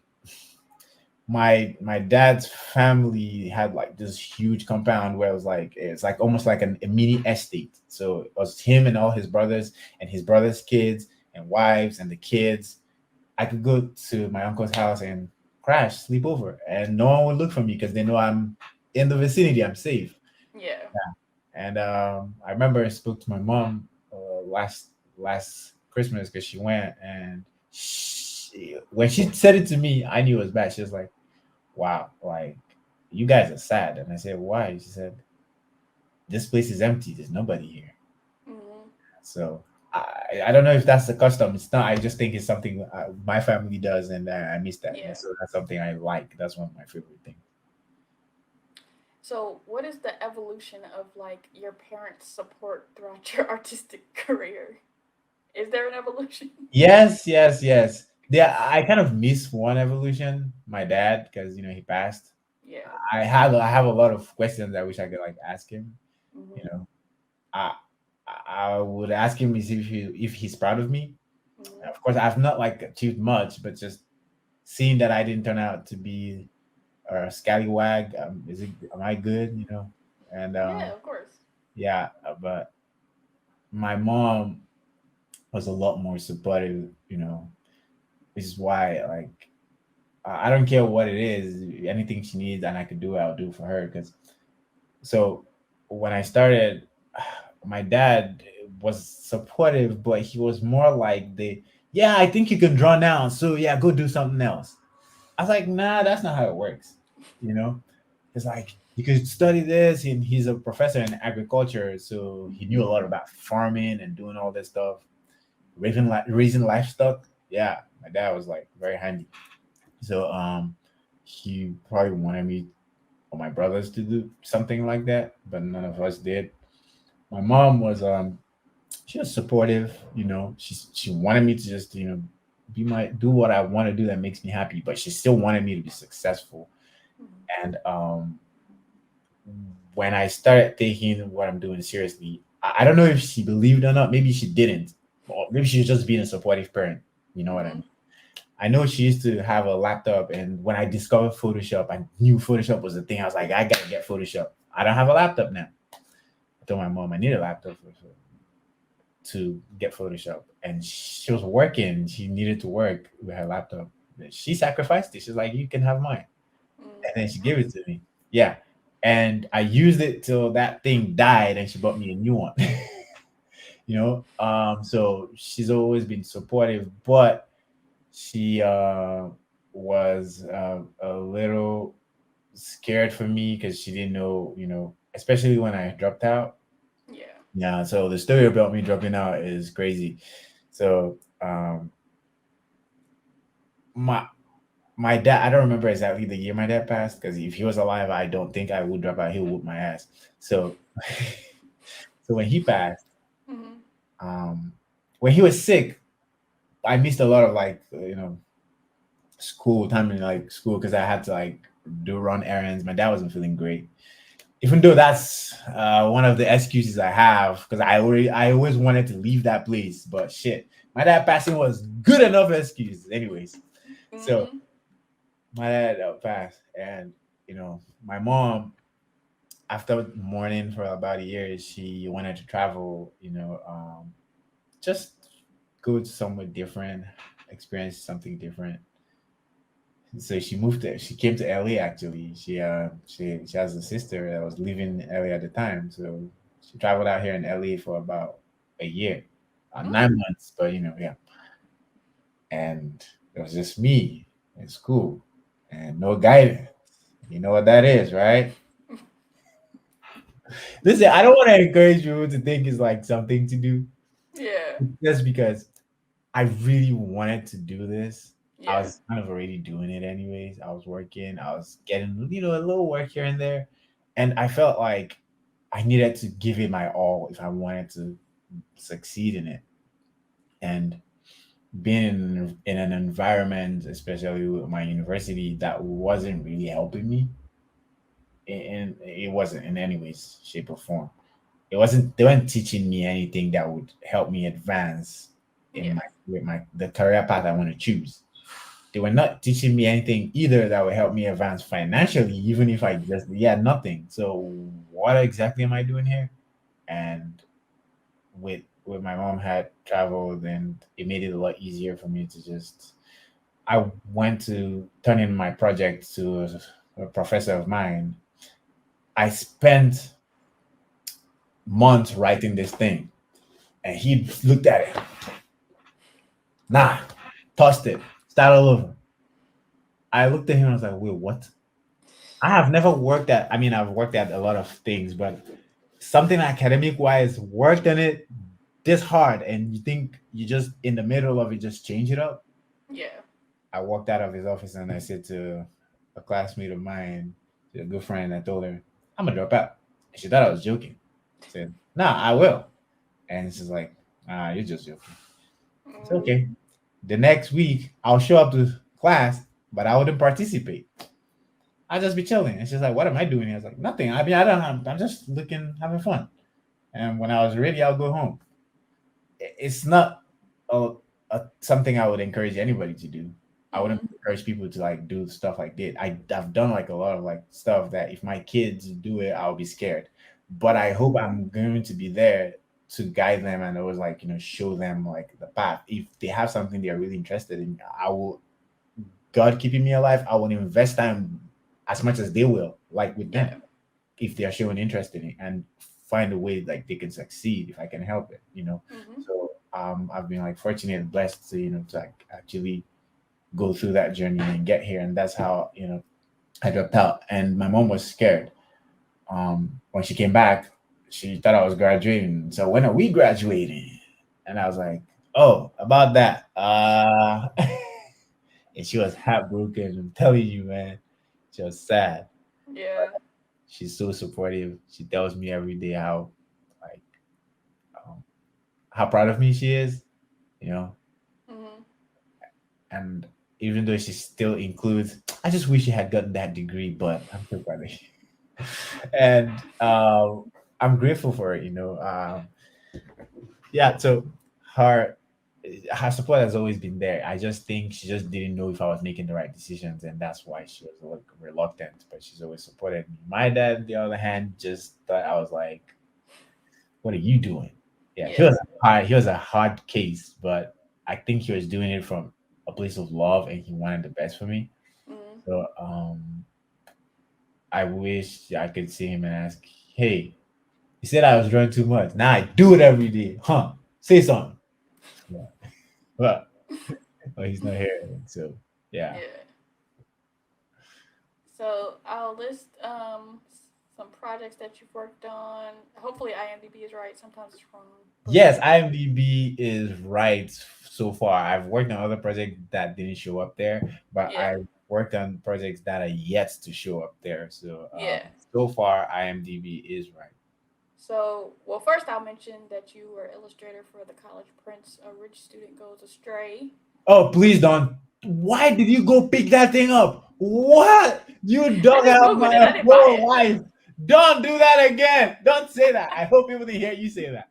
my dad's family had like this huge compound where it was like it's like almost like a mini estate. So it was him and all his brothers and his brothers' kids and wives and the kids. I could go to my uncle's house and crash, sleep over, and no one would look for me because they know I'm in the vicinity. I'm safe. Yeah. And I remember I spoke to my mom last Christmas because she went and when she said it to me, I knew it was bad. She was like, "Wow, like you guys are sad." And I said, "Why?" She said, "This place is empty. There's nobody here." Hmm. So I don't know if that's the custom. It's not. I just think it's something my family does, and I miss that. And Yeah. so that's something I like. That's one of my favorite things. So, what is the evolution of like your parents' support throughout your artistic career? Is there an evolution? Yes, yes, yes. Yeah, I kind of miss one evolution, my dad, because he passed. Yeah. I have a lot of questions I wish I could like ask him. You Hmm. know, I I would ask him if he's proud of me. Hmm. Of course, I've not like achieved much, but just seeing that I didn't turn out to be a scallywag, am I good? And Yeah, of course. yeah, but my mom was a lot more supportive. Which is why like I don't care what it is, anything she needs and I could do it, I'll do for her. Because so when I started, my dad was supportive, but he was more like yeah, I think you can draw now, so yeah, go do something else. I was like, nah, that's not how it works. You know, it's like you could study this, and he's a professor in agriculture, so he knew a lot about farming and doing all this stuff, raising livestock. Yeah, my dad was like very handy. So he probably wanted me or my brothers to do something like that, but none of us did. My mom was she was supportive. She wanted me to just do what I want to do that makes me happy, but she still wanted me to be successful. Hmm. And when I started taking what I'm doing seriously, I don't know if she believed or not. Maybe she didn't, or maybe she was just being a supportive parent. You know what I Hmm. mean? I know she used to have a laptop, and when I discovered Photoshop, I knew Photoshop was the thing. I was like, I gotta get Photoshop. I don't have a laptop now. I told my mom I need a laptop to get Photoshop, and she was working. She needed to work with her laptop. She sacrificed it. She's like, "You can have mine," and then she gave it Nice. to me. Yeah, and I used it till that thing died, and she bought me a new one. So she's always been supportive, but she was a little scared for me because she didn't know, especially when I dropped out. Yeah. Yeah, so the story about me dropping out is crazy. So my my dad, I don't remember exactly the year my dad passed because if he was alive, I don't think I would drop out. He would whoop my ass. So so when he passed, Hmm. um, when he was sick, I missed a lot of like school time in like school because I had to like do run errands. My dad wasn't feeling great. Even though that's one of the excuses I have because I always wanted to leave that place, but shit, my dad passing was good enough excuse, anyways. So Hmm. my dad passed, and my mom, after mourning for about a year, she wanted to travel. Just go to somewhere different, experience something different. So she moved there. She came to LA actually. She has a sister that was living in LA at the time. So she traveled out here in LA for about a year, Mm. 9 months. But yeah, and it was just me in school and no guidance. You know what that is, right? Listen, I don't want to encourage people to think it's like something to do Yeah. just because I really wanted to do this. I Yeah. was kind of already doing it anyways. I was working, I was getting, a little work here and there. And I felt like I needed to give it my all if I wanted to succeed in it. And being in an environment, especially with my university, that wasn't really helping me. And it wasn't in any ways, shape, or form. They weren't teaching me anything that would help me advance in Yeah. my with my the career path I want to choose. They were not teaching me anything either that would help me advance financially, even if I just nothing. So what exactly am I doing here? And with my mom had traveled, and it made it a lot easier for me to just. I went to turn in my project to a professor of mine. I spent months writing this thing, and he looked at it. Nah, tossed it. Start all over. I looked at him and I was like, wait, what? I have never worked at, I mean, I've worked at a lot of things, but something academic wise, worked on it this hard, and you think you just in the middle of it, just change it up. Yeah. I walked out of his office and I said to a classmate of mine, a good friend, I told her, I'm gonna drop out. And she thought I was joking. I said, nah, I will. And she's like, ah, you're just joking. It's Mm-hmm. okay. The next week, I'll show up to class, but I wouldn't participate. I'll just be chilling. And she's like, what am I doing here? I was like, nothing. I mean, I don't have, I'm just looking, having fun. And when I was ready, I'll go home. It's not a, something I would encourage anybody to do. I wouldn't Mm-hmm. encourage people to like do stuff like that. I've done like a lot of like stuff that if my kids do it, I'll be scared. But I Yeah. hope I'm going to be there to guide them and always like show them like the path. If they have something they're really interested in, I will. God keeping me alive, I will invest time as much as they will, like with them, Yeah. if they are showing interest in it, and find a way like they can succeed if I can help it. Mm-hmm. So I've been like fortunate and blessed to to like actually go through that journey and get here, and that's how I dropped out. And my mom was scared. When she came back, she thought I was graduating. So when are we graduating? And I was like, oh, about that. And she was heartbroken. I'm telling you, man, she was sad. Yeah. She's so supportive. She tells me every day like um, how proud of me she is, you know. Mm-hmm. And even though she still includes, I just wish she had gotten that degree, but I'm so proud of you. And I'm grateful for it. Yeah. So her her support has always been there. I just think she just didn't know if I was making the right decisions, and that's why she was like reluctant. But she's always supported me. My dad, on the other hand, just thought I was like, "What are you doing?" Yeah, Yeah. he was a hard case, but I think he was doing it from a place of love, and he wanted the best for me. Mm-hmm. So I wish I could see him and ask, "Hey, you said I was drawing too much. Now I do it every day, huh? Say something." Yeah. But he's not here, so yeah. Yeah. So I'll list some projects that you've worked on. Hopefully IMDb is right. Sometimes it's wrong, but Yes, IMDb is right so far. I've worked on other projects that didn't show up there, but yeah. I worked on projects that are yet to show up there. So Yeah. so far IMDb is right. So, well, first I'll mention that you were illustrator for The College Prince, A Rich Student Goes Astray. Oh, please don't. Why did you go pick that thing up? What? You I dug just out Googled it. I my didn't buy whole it. life. Don't do that again. Don't say that. I hope people didn't hear you say that.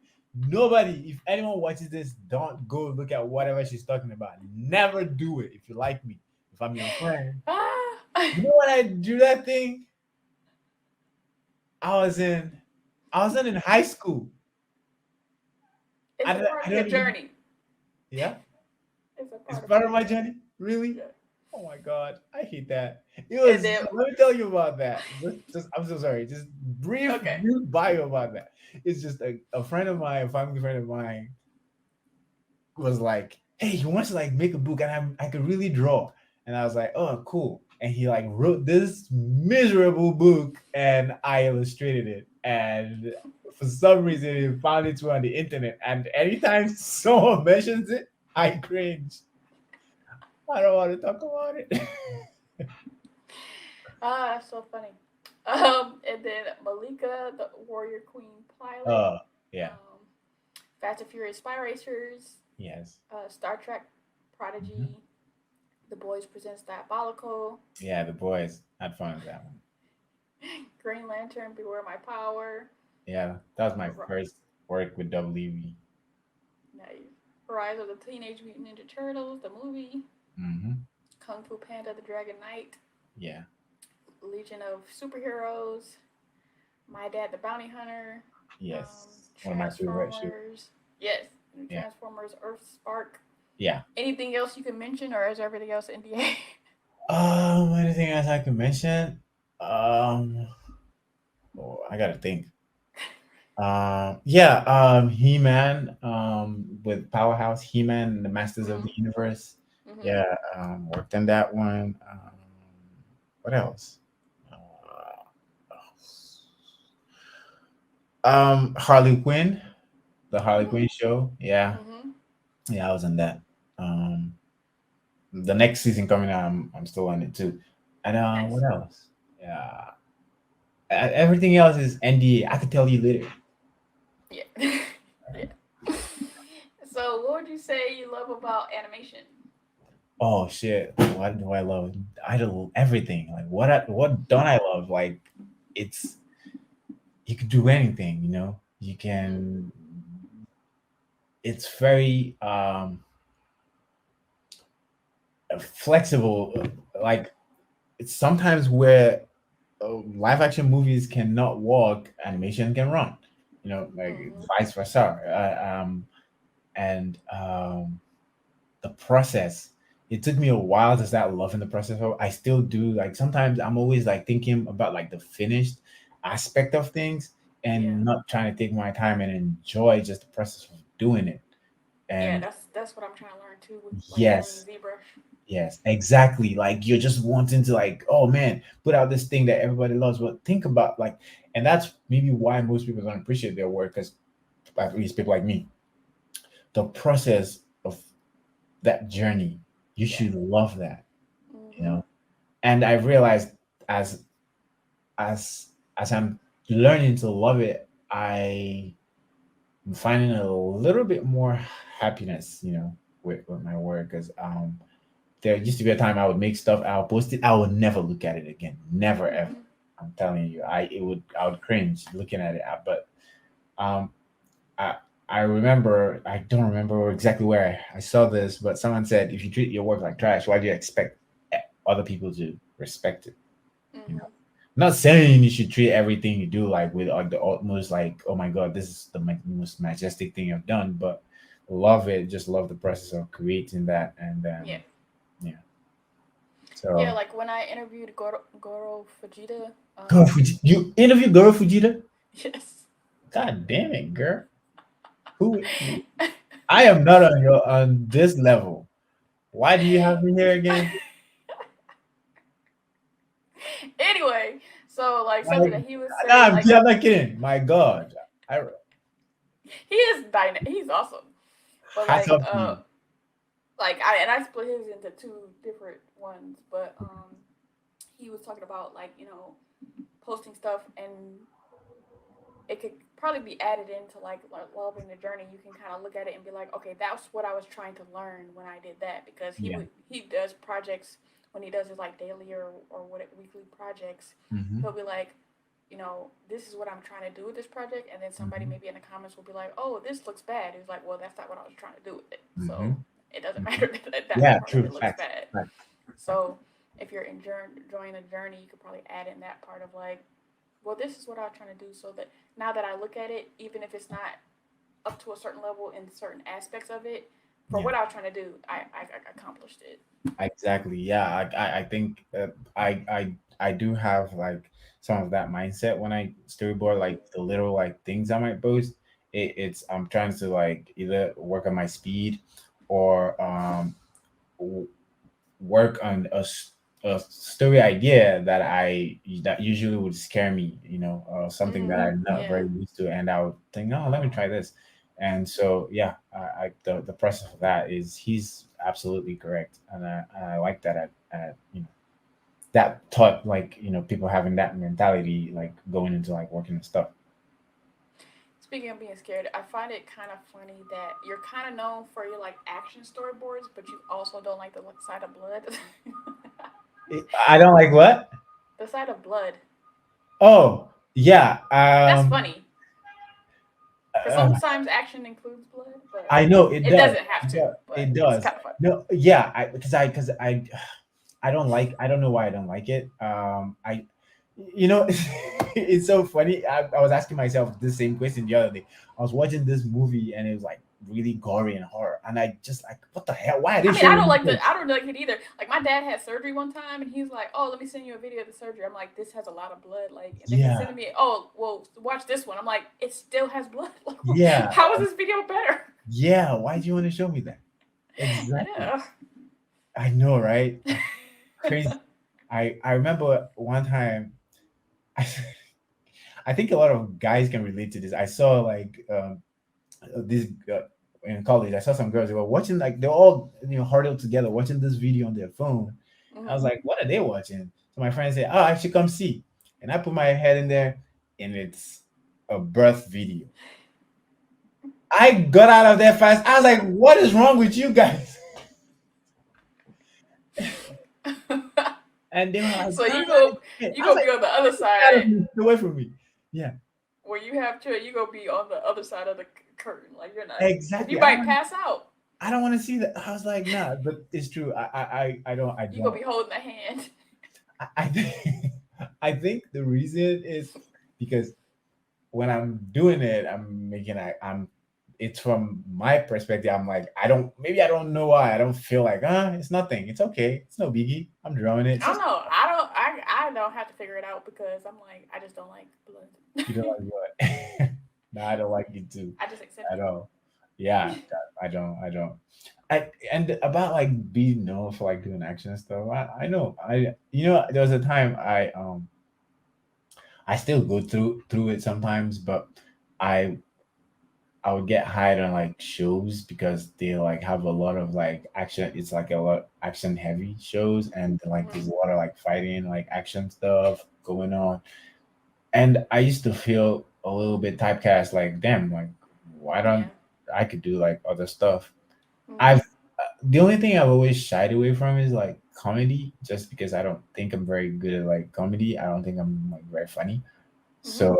Nobody, if anyone watches this, don't go look at whatever she's talking about. Never do it if you like me. If I'm your friend. Ah, You know when I drew that thing? I was in in high school. it's a part I of your don't even journey. yeah. It's a It's part of part your of my journey. journey? Really? Yeah. Oh my god, I hate that. It And was. then, Let me tell you about that. I'm so sorry. Just okay. brief bio about that. It's just a friend of mine, a family friend of mine, was like, "Hey, he wants to like make a book, and I could really draw." And I was like, "Oh, cool." And he like wrote this miserable book, and I illustrated it. And for some reason, he found it on the internet. And anytime someone mentions it, I cringe. I don't want to talk about it. Ah, that's so funny. And then Malika, the Warrior Queen pilot. uh, yeah, Um, Fast and Furious Spy Racers. yes, Star Trek hmm, Prodigy. The Boys Presents Diabolical. yeah. The boys had fun with that one. Green Lantern, Beware My Power. Yeah, that was my first work with WV. Nice. Rise of the Teenage Mutant Ninja Turtles, the movie. Mm-hmm. Kung Fu Panda: The Dragon Knight, Yeah. Legion of Superheroes, My Dad the Bounty Hunter, Yes. One of my favorite shows. Transformers. Yes, Yeah. Transformers: Earth Spark. Yeah. Anything else you can mention, or is everything else NDA? Anything else I can mention? Oh, I gotta think. Yeah, He-Man, with Powerhouse, He-Man and the Masters of the Universe. Mm-hmm. Yeah, worked on that one. What else? Harley Quinn, the Harley Mm-hmm. Quinn show. Yeah, Mm-hmm. yeah, I was on that. Um, the next season coming out, I'm still on it too. And Nice. what else? Yeah, everything else is NDA. I could tell you later. Yeah. Yeah. So, what would you say you love about animation? Oh shit! What do I love? I love everything. Like what don't I love? Like it's you could do anything. You Mm-hmm. can. It's very flexible. Like it's sometimes where live action movies cannot walk, animation can run. Like Mm-hmm. vice versa. And the process. It took me a while to start loving the process. I still do. Like sometimes I'm always like thinking about like the finished aspect of things Yeah. and not trying to take my time and enjoy just the process of doing it. Yeah, And that's what I'm trying to learn too with like learning yes, ZBrush. yes, exactly. Like you're just wanting to like, oh man, put out this thing that everybody loves. But think about like, and that's maybe why most people don't appreciate their work, because at least people like me, the process of that journey, you Yeah. should love that. you Mm-hmm. know and I realized as as I'm learning to love it, I'm finding a little bit more happiness, with my work. Because there used to be a time I would make stuff, I'll post it, I would never look at it again, never ever. Mm-hmm. I'm telling you, I would cringe looking at it. But um I I remember, I don't remember exactly where I saw this, but someone said, if you treat your work like trash, why do you expect other people to respect it? You know, Mm-hmm. not saying you should treat everything you do like with like the utmost, like, oh my god, this is the most majestic thing you've done, but love it, just love the process of creating that. And Yeah. then yeah, Yeah, so like when I interviewed Goro Fujita, Goro Fuji, you interview Goro Fujita? yes. God damn it, girl. Who? I am not on this level. Why do you have me here again? Anyway, so like something Like, that he would nah, say, like I'm not kidding. My God, I he is he's awesome, but hats off to you. like I split his into two different ones, but he was talking about like posting stuff and it could probably be added into like loving the journey. You can kind of look at it and be like, okay, that's what I was trying to learn when I did that, because Yeah. he does projects when he does his like daily or what weekly projects. Mm-hmm. He'll be like, this is what I'm trying to do with this project, and then somebody Mm-hmm. maybe in the comments will be like, oh, this looks bad. He's like, well, that's not what I was trying to do with it. Mm-hmm. So it doesn't Mm-hmm. matter that that Yeah, part of true. it looks Facts. bad. Facts. Facts. So if you're enjoying the journey, you could probably add in that part of like, well, this is what I'm trying to do, so that now that I look at it, even if it's not up to a certain level in certain aspects of it, for Yeah. what I was trying to do, I accomplished it. Exactly. Yeah. I think I do have like some of that mindset when I storyboard, Mm-hmm. like the little like things I might post. It's I'm trying to like either work on my speed or w- work on a story idea that usually would scare me, something that Mm-hmm. I'm not Yeah. very used to, and I would think, no, let me try this. And so yeah, the process of that is, he's absolutely correct, and I like that at that thought, like people having that mentality, like going into like working and stuff. Speaking of being scared, I find it kind of funny that you're kind of known for your like action storyboards, but you also don't like the side of blood. I don't like what? The side of blood. Oh yeah. That's funny. Because Uh, sometimes action includes blood, but I know it it does. doesn't have It to. does. But It it's does. kind of fun. No, yeah, because I I don't know why I don't like it. I you know it's so funny. I was asking myself the same question the other day. I was watching this movie and it was like really gory and horror, and I just like, what the hell? Why are they I mean, I don't showing like this? the I don't like it either. Like my dad had surgery one time, and he's like, "Oh, let me send you a video of the surgery." I'm like, "This has a lot of blood." Like, and then he's Yeah, sending me, "Oh, well, watch this one." I'm like, "It still has blood." Like, yeah, how is this video better? yeah. Why do you want to show me that? Exactly. Yeah. I know, right? Crazy. I remember one time. I, I think a lot of guys can relate to this. I saw like this in college. I saw some girls. They were watching like they're all huddled together watching this video on their phone. I was Mm-hmm. like, what are they watching? So my friend said, oh, I should come see. And I put my head in there, and it's a birth video. I got out of there fast. I was like, what is wrong with you guys? And they were like, So "Ah, you go it's okay." you I was gonna like, be on the other get out side of me, get away from me. Yeah, where you have children. You gonna be on the other side of the curtain. Like you're not, because you exactly. might pass out. I don't want to see that. I was like, nah, but it's true. I You gonna don't. be holding a hand. I think I think the reason is because when I'm doing it, I'm it's from my perspective. I'm like, maybe I don't know why. I don't feel like, it's nothing. It's okay. It's no biggie. I'm drawing it. It's I don't just, know. I don't have to figure it out because I'm like I just don't like blood. you don't like what? No, I don't like it too I just accept at it. all. Yeah, I don't. And about like being known for like doing action stuff. I know. There was a time I still go through it sometimes, but I I would get hired on like shows because they like have a lot of like action. It's like a lot action heavy shows, and like there's Mm-hmm. a lot of like fighting, like action stuff going on. And I used to feel a little bit typecast. Like, damn, like why don't Yeah. I could do like other stuff? Mm-hmm. I've The only thing I've always shied away from is like comedy, just because I don't think I'm very good at like comedy. I don't think I'm like very funny. Mm-hmm. So,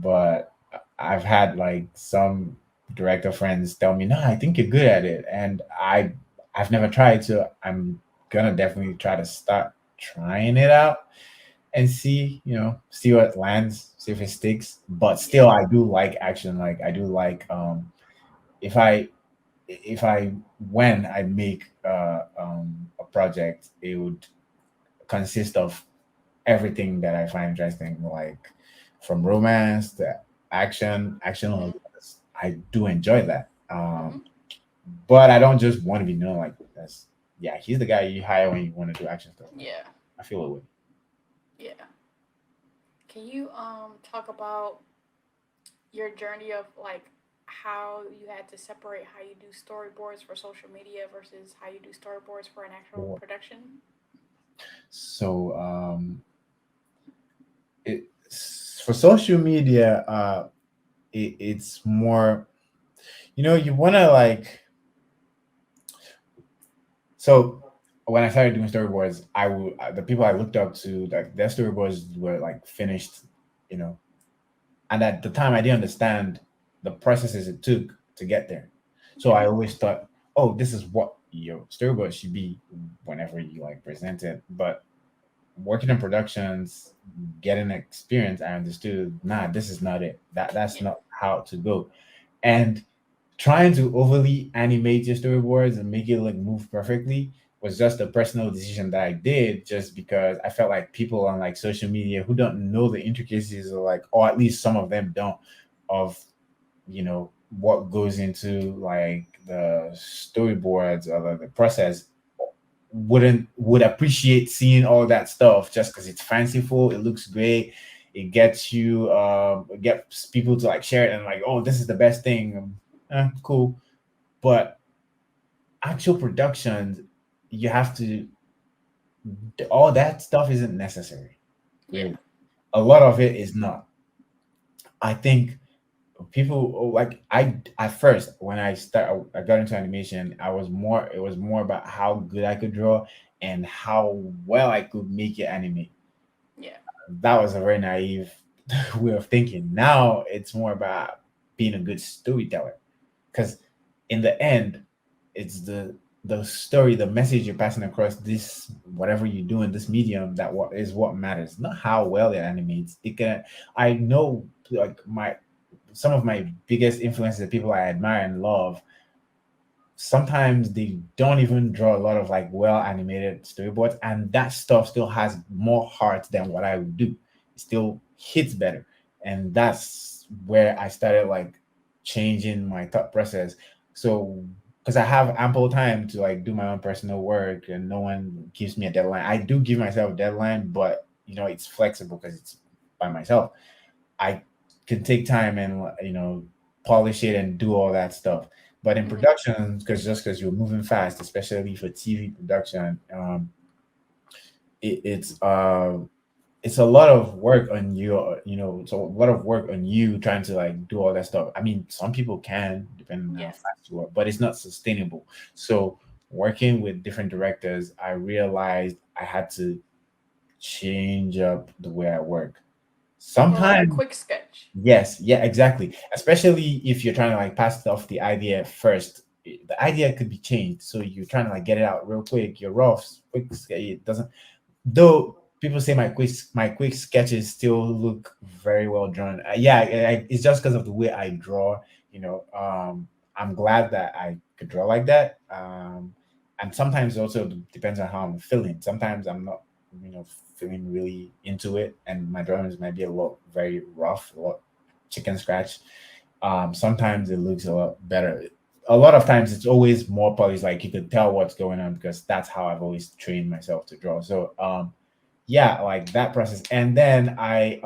but I've had like some director friends tell me, "No, I think you're good at it," and I've never tried, so I'm gonna definitely try to start trying it out and see what lands, see if it sticks. But Yeah. still, I do like action. Like I do like if I if I when I make a project, it would consist of everything that I find interesting, like from romance to action. Mm-hmm. I do enjoy that, Mm-hmm. but I don't just want to be known like that's. Yeah, he's the guy you hire when you want to do action stuff. Like, Yeah. I feel it way. Yeah. Can you talk about your journey of like how you had to separate how you do storyboards for social media versus how you do storyboards for an actual Cool. production? So it for social media, it's more. You want to like. So when I started doing storyboards, the people I looked up to, like their storyboards were like finished, you know. And at the time, I didn't understand the processes it took to get there. So Okay. I always thought, oh, this is what your storyboard should be whenever you like present it. But working in productions, getting experience, I understood, nah, this is not it. That's Yeah. not how to go. And trying to overly animate your storyboards and make it like move perfectly was just a personal decision that I did, just because I felt like people on like social media who don't know the intricacies, or like, or at least some of them don't, of what goes into like the storyboards or the process, would appreciate seeing all that stuff just because it's fanciful, it looks great, it gets you it gets people to like share it and like, oh, this is the best thing. Cool. But actual productions, you have to all that stuff isn't necessary, Yeah. really. A lot of it is not. I think people like, I at first when I got into animation, it was more about how good I could draw and how well I could make it animate. Yeah. That was a very naive way of thinking. Now it's more about being a good storyteller, because in the end, it's the story, the message you're passing across, this whatever you do in this medium, that what is what matters, not how well it animates. It can, I know, like my some of my biggest influences, the people I admire and love, sometimes they don't even draw a lot of like well animated storyboards, and that stuff still has more heart than what I would do. It still hits better. And that's where I started like changing my thought process. So because I have ample time to like do my own personal work and no one gives me a deadline. I do give myself a deadline, but it's flexible because it's by myself. I can take time and polish it and do all that stuff. But in Mm-hmm. production, because you're moving fast, especially for TV production, it, it's a lot of work on you. It's a lot of work on you trying to like do all that stuff. I mean, some people can, depending on how Yes. fast you are, but it's not sustainable. So working with different directors, I realized I had to change up the way I work. More like a Sometimes. quick sketch. Yes, yeah, exactly. Especially if you're trying to like pass off the idea first. The idea could be changed. So you're trying to like get it out real quick. You're rough, quick. It doesn't. Though people say my quick sketches still look very well drawn. Yeah, it's just because of the way I draw. I'm glad that I could draw like that. And sometimes also depends on how I'm feeling. Sometimes I'm not, feeling really into it, and my drawings might be a lot very rough, a lot chicken scratch. Sometimes it looks a lot better. A lot of times it's always more polished, like you could tell what's going on because that's how I've always trained myself to draw. So yeah, like that process. And then I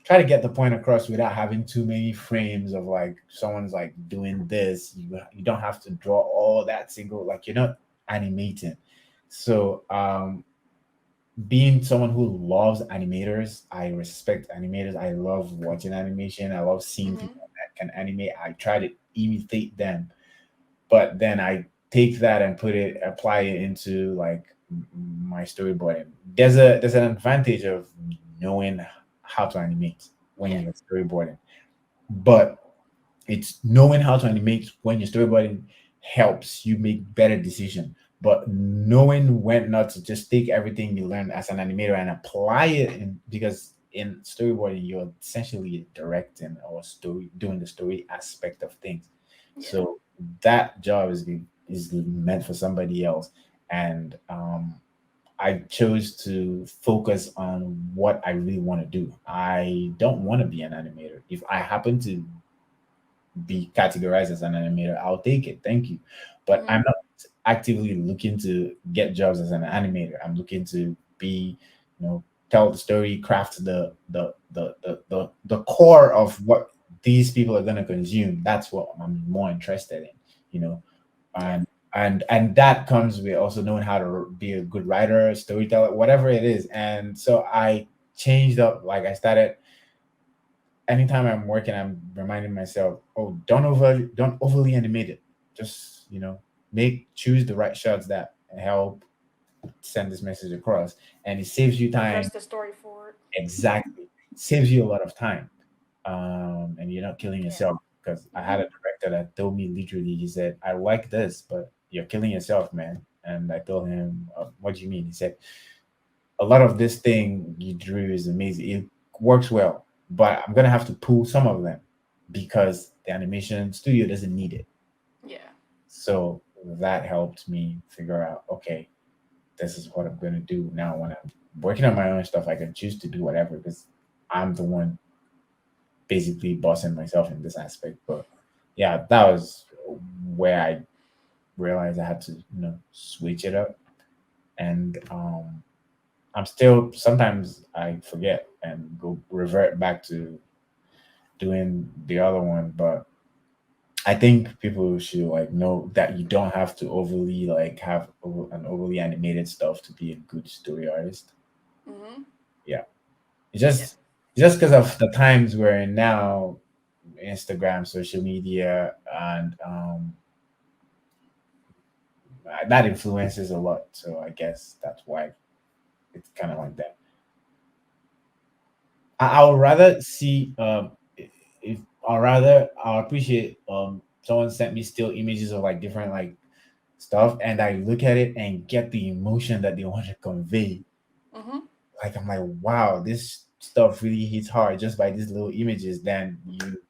try to get the point across without having too many frames of like someone's like doing this. You don't have to draw all that single, like you're not animating. So being someone who loves animators, I respect animators. I love watching animation. I love seeing Mm-hmm. people that can animate. I try to imitate them, but then I take that and apply it into like my storyboarding. There's an advantage of knowing how to animate when Yeah. you're storyboarding, but it's knowing how to animate when you're storyboarding helps you make better decision. But knowing when not to just take everything you learn as an animator and apply it because in storyboarding you're essentially directing or story doing the story aspect of things. Yeah. So that job is meant for somebody else. And I chose to focus on what I really want to do. I don't want to be an animator. If I happen to be categorized as an animator, I'll take it. Thank you. But Mm-hmm. I'm not actively looking to get jobs as an animator. I'm looking to be, tell the story, craft the core of what these people are gonna consume. That's what I'm more interested in, you know. Yeah. And that comes with also knowing how to be a good writer, storyteller, whatever it is. And so I changed up, like I started anytime I'm working, I'm reminding myself, oh, don't overly animate it. Just choose the right shots that help send this message across, and it saves you Progress time. the story forward. Exactly, saves you a lot of time, and you're not killing Yeah. yourself. Because I Mm-hmm. had a director that told me literally, he said, "I like this, but you're killing yourself, man." And I told him, "What do you mean?" He said, a lot of this thing you drew is amazing. It works well, but I'm gonna have to pull some of them because the animation studio doesn't need it. Yeah. So that helped me figure out, okay, this is what I'm gonna do now. When I'm working on my own stuff, I can choose to do whatever because I'm the one basically bossing myself in this aspect. But yeah, that was where I realized I had to, switch it up. And I'm still sometimes I forget and go revert back to doing the other one, but I think people should like know that you don't have to overly like have an overly animated stuff to be a good story artist. Mm-hmm. Yeah, it's Yeah. just because of the times we're in now, Instagram, social media, and that influences a lot. So I guess that's why it's kind of like that. I would rather see if or rather I'll appreciate someone sent me still images of like different like stuff, and I look at it and get the emotion that they want to convey. Mm-hmm. Like I'm like, wow, this stuff really hits hard just by these little images. Then you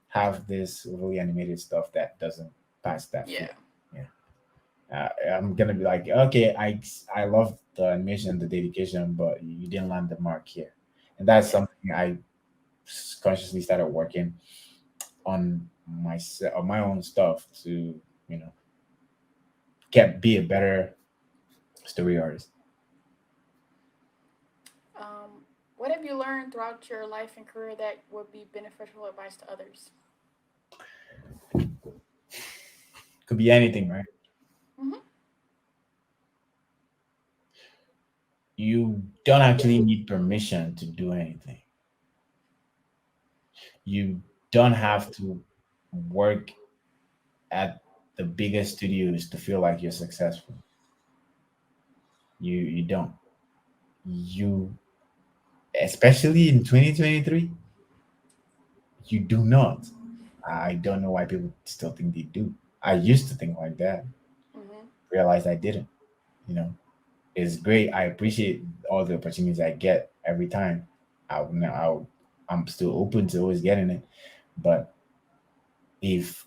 have this really animated stuff that doesn't pass that Yeah. feeling. Yeah. I'm gonna be like, okay, I love the animation, the dedication, but you didn't land the mark here, and that's Yeah. something I consciously started working on on my own stuff to get be a better story artist. What have you learned throughout your life and career that would be beneficial advice to others? Could be anything, right? Mm-hmm. You don't actually need permission to do anything. You don't have to work at the biggest studios to feel like you're successful. You don't. You especially in 2023, you do not. I don't know why people still think they do. I used to think like that. Mm-hmm. Realized I didn't. You know, it's great. I appreciate all the opportunities I get every time. I'm still open to always getting it. But if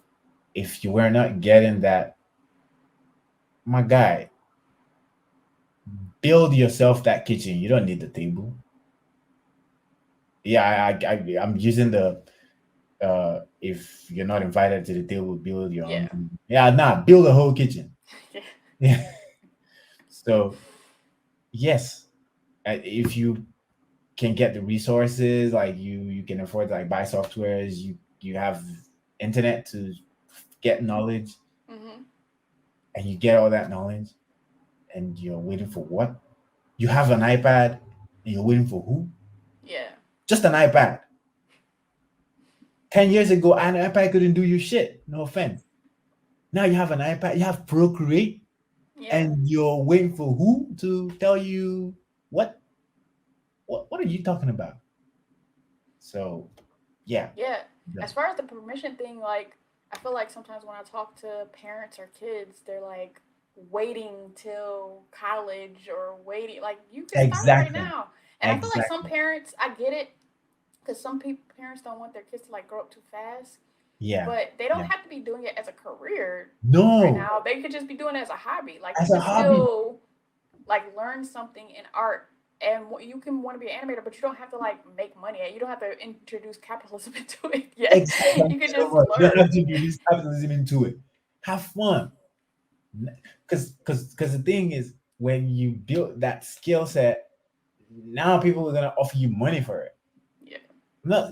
if you were not getting that, my guy, build yourself that kitchen. You don't need the table. Yeah, I'm using the if you're not invited to the table, build your own Yeah. thing. Yeah, nah, build a whole kitchen. Yeah. Yeah. So yes, if you can get the resources, like you can afford to like buy softwares, you have internet to get knowledge, Mm-hmm. and you get all that knowledge, and you're waiting for what? You have an iPad, and you're waiting for who? Yeah. Just an iPad. 10 years ago, an iPad couldn't do you shit. No offense. Now you have an iPad, you have Procreate, Yeah. and you're waiting for who to tell you what? What are you talking about? So, yeah, Yeah. yeah, As far as the permission thing, like I feel like sometimes when I talk to parents or kids, they're like waiting till college or waiting like you can start right exactly, now. And I feel like some exactly. parents, I get it, because some people parents don't want their kids to like grow up too fast, Yeah, but they don't yeah. have to be doing it as a career right No, now. They could just be doing it as a hobby. Like you as a could hobby. still like learn something in art, and you can want to be an animator, but you don't have to like make money. You don't have to introduce capitalism into it yet. Exactly. Thank You you can so just much. You don't have learn. to introduce capitalism into it. Have fun. Because the thing is, when you build that skill set, now people are gonna offer you money for it. Yeah, No,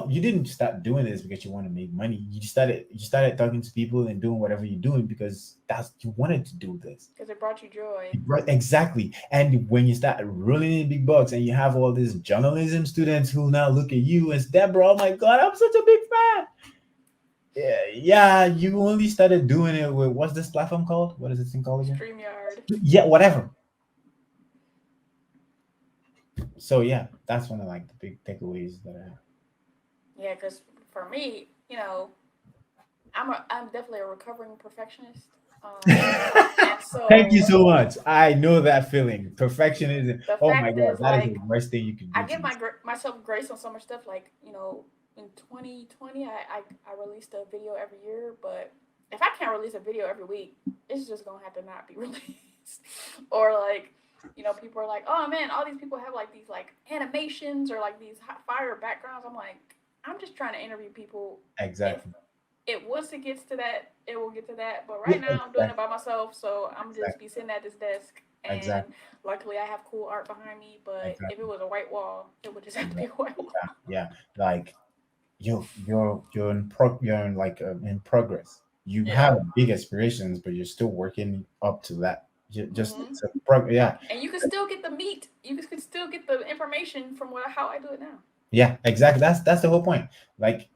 you didn't start doing this because you want to make money. You started talking to people and doing whatever you're doing because that's you wanted to do this. because it brought you joy. Right, exactly. And when you start rolling in big bucks and you have all these journalism students who now look at you as Deborah, oh my god, I'm such a big fan. Yeah, yeah, you only started doing it with what's this platform called? What is this thing called again? StreamYard. Yeah, whatever. So yeah, that's one of like the big takeaways that I have. Yeah, because for me, I'm definitely a recovering perfectionist. And Thank you so so much. I know that feeling. Perfectionism. the Oh my fact god, is, that is the like, worst thing you could I do to give yourself. myself grace on so much stuff. Like, in 2020, I released a video every year, but if I can't release a video every week, it's just gonna have to not be released. Or like, people are like, oh man, all these people have like these like animations or like these hot fire backgrounds. I'm like, I'm just trying to interview people. If Exactly. it once it gets to that, it will get to that. But Yeah, right now, I'm doing it exactly. by myself, so I'm just Exactly. be sitting at this desk, and Exactly. luckily I have cool art behind me. But if it Exactly. was a white wall, it would just have to be Exactly. a white wall. Yeah. Yeah. Like you're in progress. You Yeah. have big aspirations, but you're still working up to that. Just Hmm. it's a yeah. And you can still get the meat. You can still get the information from how I do it now. Yeah, exactly. That's the whole point. Like,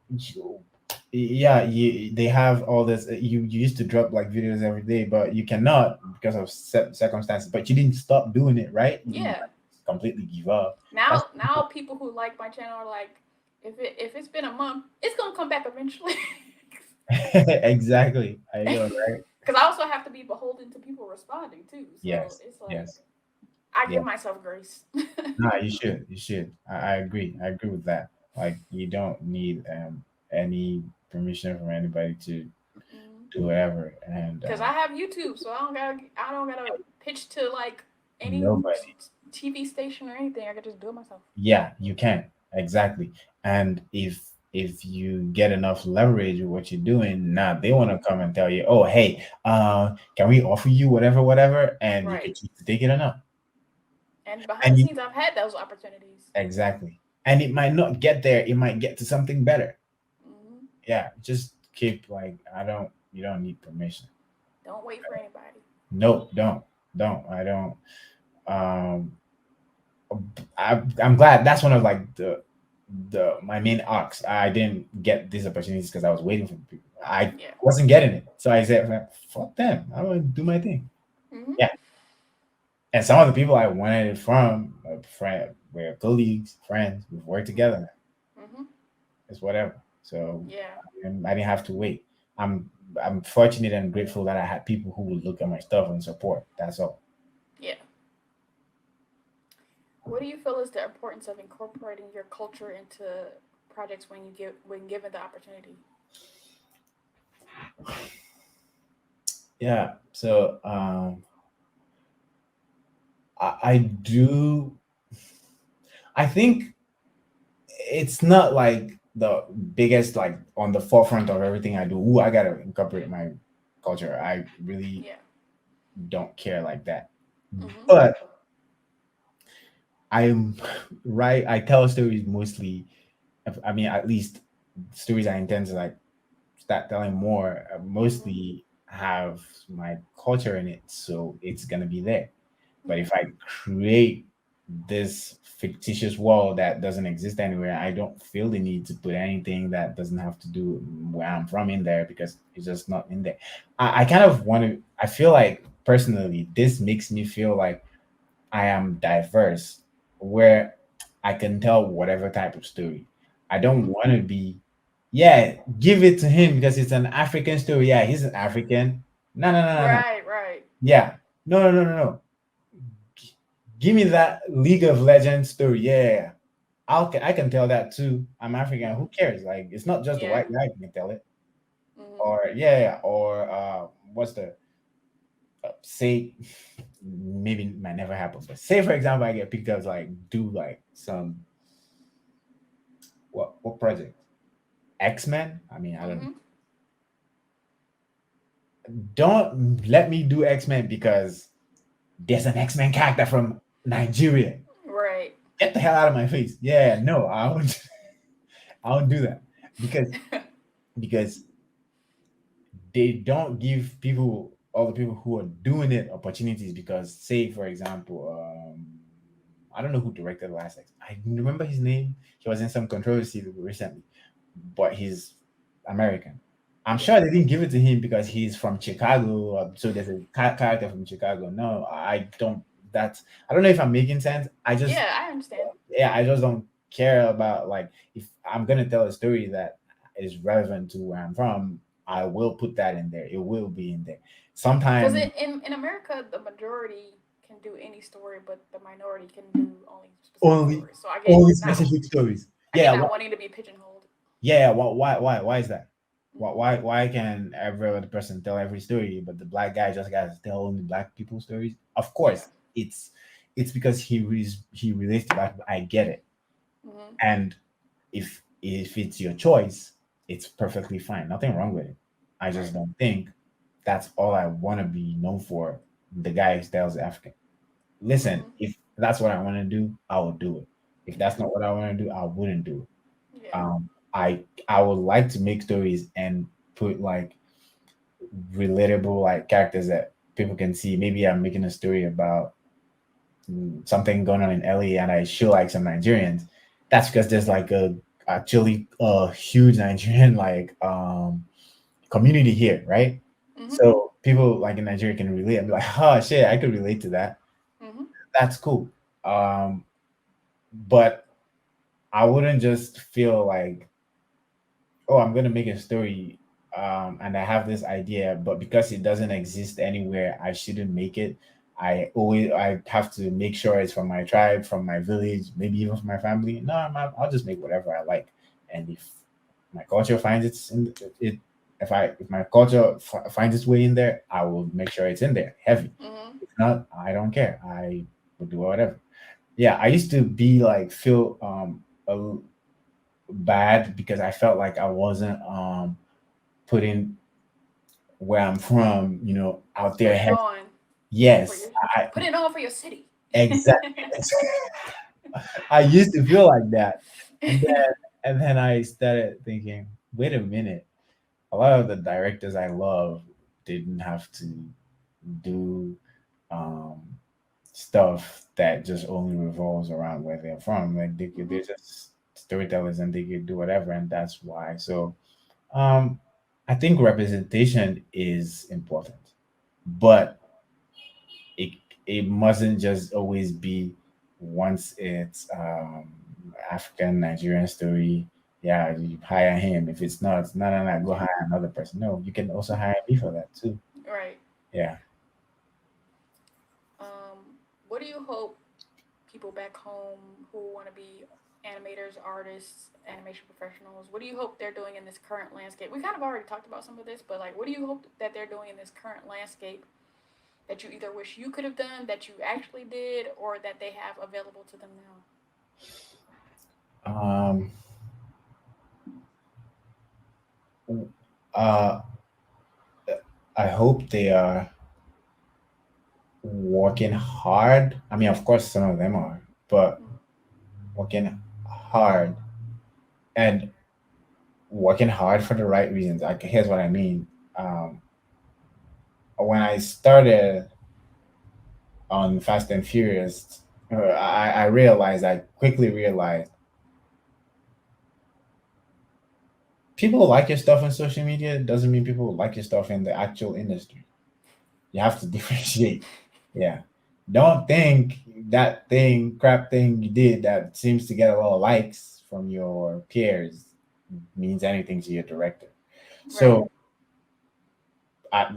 you, yeah, they have all this. You used to drop like videos every day, but you cannot because of circumstances. But you didn't stop doing it, right? You didn't Yeah. like, completely give up. That's Now people who like my channel are like, if it's been a month, it's gonna come back eventually. exactly. I know, right? Because I also responding too. So Yes, it's like yes, I yeah. give myself grace. No, you should. You should. I agree. I agree with that. Like you don't need any permission from anybody to do whatever, and Because I have YouTube, so I don't gotta pitch to like any nobody. TV station or anything. I could just do it myself. Yeah, you can exactly. And if you get enough leverage with what you're doing, now they want to Hmm. come and tell you, oh, hey, can we offer you whatever, whatever, and you could Right. choose to take it or not. And behind And the you scenes, I've had those opportunities. exactly. And it might not get there. It might get to something better. Hmm. Yeah, just keep like I don't. You don't need permission. Don't wait for anybody. No, don't. I don't. Um, I'm glad that's one of like the my main arcs. I didn't get these opportunities because I was waiting for people. I Yeah. wasn't getting it, so I said, "Well, fuck them. I want to do my thing." Hmm. Yeah, and some of the people I wanted it from, friend, were colleagues, friends. We've worked Hmm. together. Hmm. It's whatever. So Yeah. I didn't have to wait. I'm I'm fortunate and grateful that I had people who would look at my stuff and support. That's all. Yeah. What do you feel is the importance of incorporating your culture into projects when given the opportunity? Yeah. So I do. I think it's not like the biggest like on the forefront of everything I do. Ooh, I gotta incorporate my culture. I really Yeah. don't care like that. Hmm. But I'm right. I tell stories mostly. I mean, at least stories I intend to like start telling more. Hmm. Mostly have my culture in it, so it's gonna be there. But Yeah. if I create this fictitious world that doesn't exist anywhere, I don't feel the need to put anything that doesn't have to do where I'm from in there because it's just not in there. I kind of want to, I feel like personally, this makes me feel like I am diverse, where I can tell whatever type of story. I don't Hmm. want to be, yeah, give it to him because it's an African story. Yeah, he's an African. No, no, no, no, no. Right. Right. Yeah. No, no, no, no, no. Give me that League of Legends story. Yeah, I can tell that too. I'm African. Who Hmm. cares? Like it's not just the Yeah. white guy who can tell it. Hmm. Or yeah, or what's the say? Maybe it might never happen, but say for example, I get picked up to, like do like some what project? X Men. I mean, I don't Hmm. don't let me do X Men because there's an X Men character from Nigeria. Right. Get the hell out of my face. Yeah, no, I won't. I won't do that because they don't give people all the people who are doing it opportunities because say for example I don't know who directed the last X. I remember his name. He was in some controversy recently, but he's American. I'm Yeah. sure they didn't give it to him because he's from Chicago, so there's a character from Chicago. No, I don't. That's I don't know if I'm making sense. I just Yeah. I understand. yeah, I just don't care about like if I'm gonna tell a story that is relevant to where I'm from, I will put that in there. It will be in there. Because Sometimes in America, the majority can do any story, but the minority can do only specific only stories. So I get only not specific stories. I get Yeah, not wanting to be pigeonholed. yeah. Why is that? Hmm. Why can every other person tell every story, but the black guy just got to tell only black people stories? Of Yeah. course, it's because he relates to black people. I get it, Hmm. and if it's your choice, it's perfectly fine. Nothing wrong with it. I just Right. don't think that's all I want to be known for. The guy who tells African. Listen, Hmm. if that's what I want to do, I will do it. If Yeah. that's not what I want to do, I wouldn't do it. Yeah. I would like to make stories and put like relatable like characters that people can see. Maybe I'm making a story about something going on in LA and I show like some Nigerians. That's because there's like a actually a huge Nigerian like community here, right? Hmm. So people like in Nigeria can relate and be like, oh shit, I could relate to that. Hmm. That's cool. Um, but I wouldn't just feel like, oh, I'm gonna make a story. and I have this idea, but because it doesn't exist anywhere, I shouldn't make it. I have to make sure it's from my tribe, from my village, maybe even from my family. No, I'll just make whatever I like, and if my culture finds it's in it, if my culture finds its way in there, I will make sure it's in there heavy. Mm-hmm. If not, I don't care. I will do whatever. Yeah, I used to be like feel bad because I felt like I wasn't putting where I'm from, out there. Put it on for Yes, your I put it on for your city. exactly. I used to feel like that, and then I started thinking, wait a minute. A lot of the directors I love didn't have to do um, stuff that just only revolves around where they're from. Like they're Hmm. just storytellers and they could do whatever, and that's why. So um, I think representation is important, but it it mustn't just always be once it's African Nigerian story. Yeah, you hire him. If it's not, no, no, no, go Yeah. hire another person. No, you can also hire me for that too. Right. Yeah. What do you hope people back home who want to be animators, artists, animation professionals, what do you hope they're doing in this current landscape? We kind of already talked about some of this, but like, what do you hope that they're doing in this current landscape that you either wish you could have done, that you actually did, or that they have available to them now? Um. Uh. I hope they are working hard. I mean, of course, some of them are, but working hard and working hard for the right reasons. Like, here's what I mean. Um, when I started on Fast and Furious, I quickly realized people like your stuff on social media doesn't mean people like your stuff in the actual industry. You have to differentiate. Yeah. Don't think that crap thing you did that seems to get a lot of likes from your peers means anything to your director. Right. So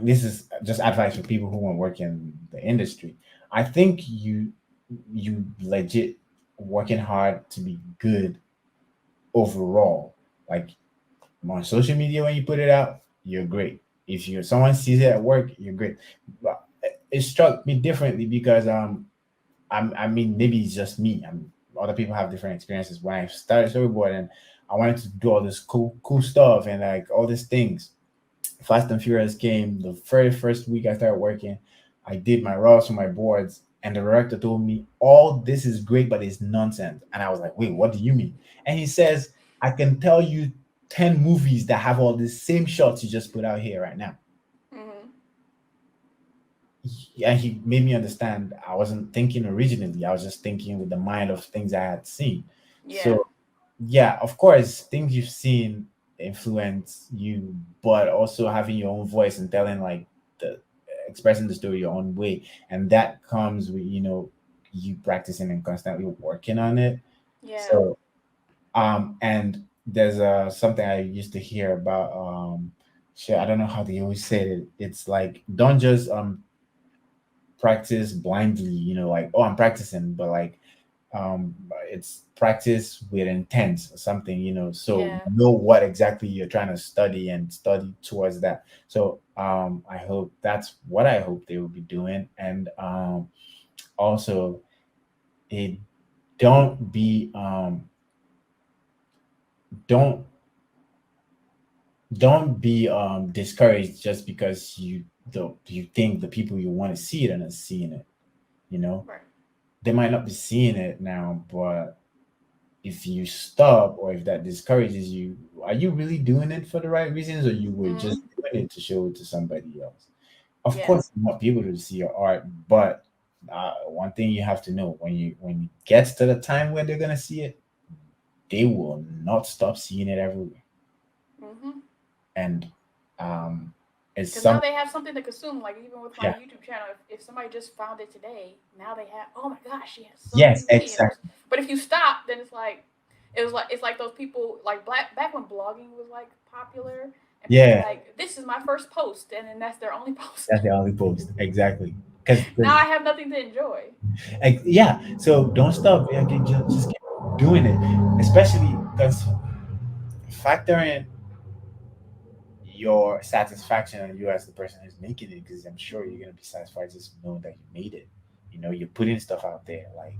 this is just advice for people who want to work in the industry. I think you legit working hard to be good overall. Like on social media, when you put it out, you're great. If you someone sees it at work, you're great. But it struck me differently because I mean maybe it's just me. Other people have different experiences. When I started storyboarding, I wanted to do all this cool stuff and like all these things. Fast and Furious came the very first week I started working. I did my raws for my boards, and the director told me, all this is great, but it's nonsense. And I was like, wait, what do you mean? And he says, I can tell you 10 movies that have all the same shots you just put out here right now. Mm-hmm. And he made me understand I wasn't thinking originally, I was just thinking with the mind of things I had seen. Yeah. So yeah, of course, things you've seen influence you, but also having your own voice and telling like the expressing the story your own way, and that comes with you practicing and constantly working on it. Yeah. So and there's something I used to hear about shit, I don't know how they always say it. It's like don't just practice blindly, like, oh, I'm practicing, but like um it's practice with intent or something, so Yeah. know what exactly you're trying to study and study towards that. So I hope that's what I hope they will be doing. And also it don't be don't don't be discouraged just because you think the people you want to see it are not seeing it. you know Right. they might not be seeing it now, but if you stop or if that discourages you, are you really doing it for the right reasons, or you were just Mm-hmm. doing it to show it to somebody else? Of Yeah. course, you want people to see your art, but one thing you have to know, when it gets to the time where they're gonna see it, they will not stop seeing it everywhere. Mm-hmm. And it's Because now some they have something to consume. Like even with my yeah, YouTube channel, if somebody just found it today, now they have. Oh my gosh, she has so many yes, videos. exactly. But if you stop, then it's like, it's like those people like black back when blogging was like popular, and people are Yeah, like, "This is my first post," and then that's their only post. that's the only post. Exactly. Because Now I have nothing to enjoy. yeah, so don't stop. Yeah, just keep doing it, especially because factor in your satisfaction and you as the person who's making it, because I'm sure you're gonna be satisfied just knowing that you made it. You're putting stuff out there. Like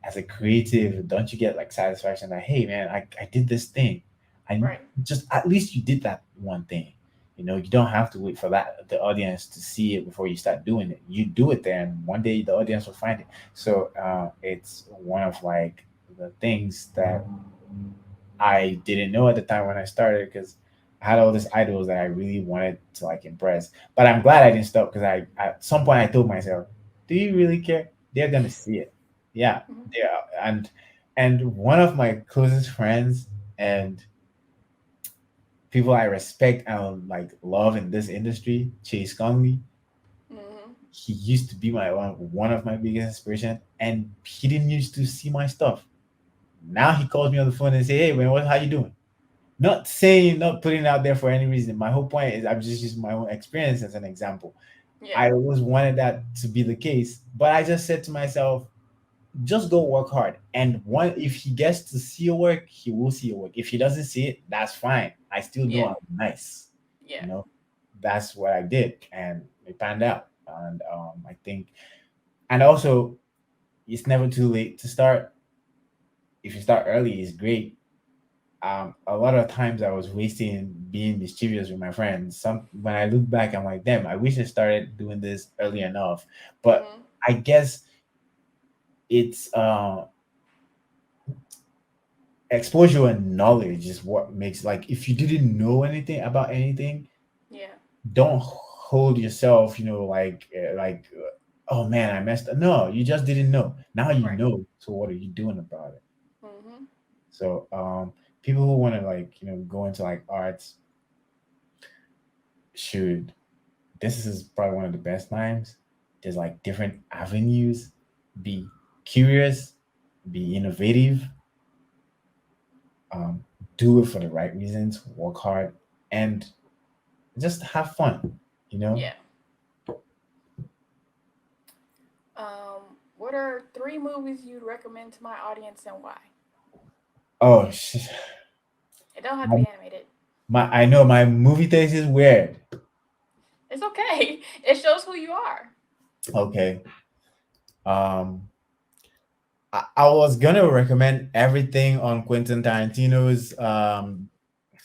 as a creative, don't you get like satisfaction that hey man, I did this thing. I Right. just at least you did that one thing. You don't have to wait for the audience to see it before you start doing it. You do it there, and one day the audience will find it. So it's one of like the things that I didn't know at the time when I started because I had all these idols that I really wanted to like impress. But I'm glad I didn't stop because I at some point I told myself, "Do you really care? They're gonna see it." Yeah, Mm-hmm. they are. And one of my closest friends and people I respect and like love in this industry, Chase Conley, Mm-hmm. he used to be my one of my biggest inspiration, and he didn't used to see my stuff. Now he calls me on the phone and say, "Hey man, how you doing?" Not saying, not putting it out there for any reason. My whole point is I'm just using my own experience as an example. Yeah. I always wanted that to be the case, but I just said to myself, just go work hard. And one, if he gets to see your work, he will see your work. If he doesn't see it, that's fine. I still know Yeah. I'm nice. Yeah. You know, that's what I did, and it panned out. And I think, and also, it's never too late to start. If you start early, it's great. A lot of times I was wasting being mischievous with my friends. Some when I look back, I'm like, damn, I wish I started doing this early enough. But Mm-hmm. I guess it's exposure and knowledge is what makes like if you didn't know anything about anything, Yeah. don't hold yourself, oh man, I messed up. No, you just didn't know. Now you Right. know. So what are you doing about it? Mm-hmm. So people who want to like go into like arts should this is probably one of the best times. There's like different avenues. Be curious, be innovative, um, do it for the right reasons, work hard, and just have fun. You know. Yeah. What are three movies you'd recommend to my audience and why? Oh, It don't have to my, be animated. I know my movie taste is weird. It's okay. It shows who you are. Okay. Um, I was gonna recommend everything on Quentin Tarantino's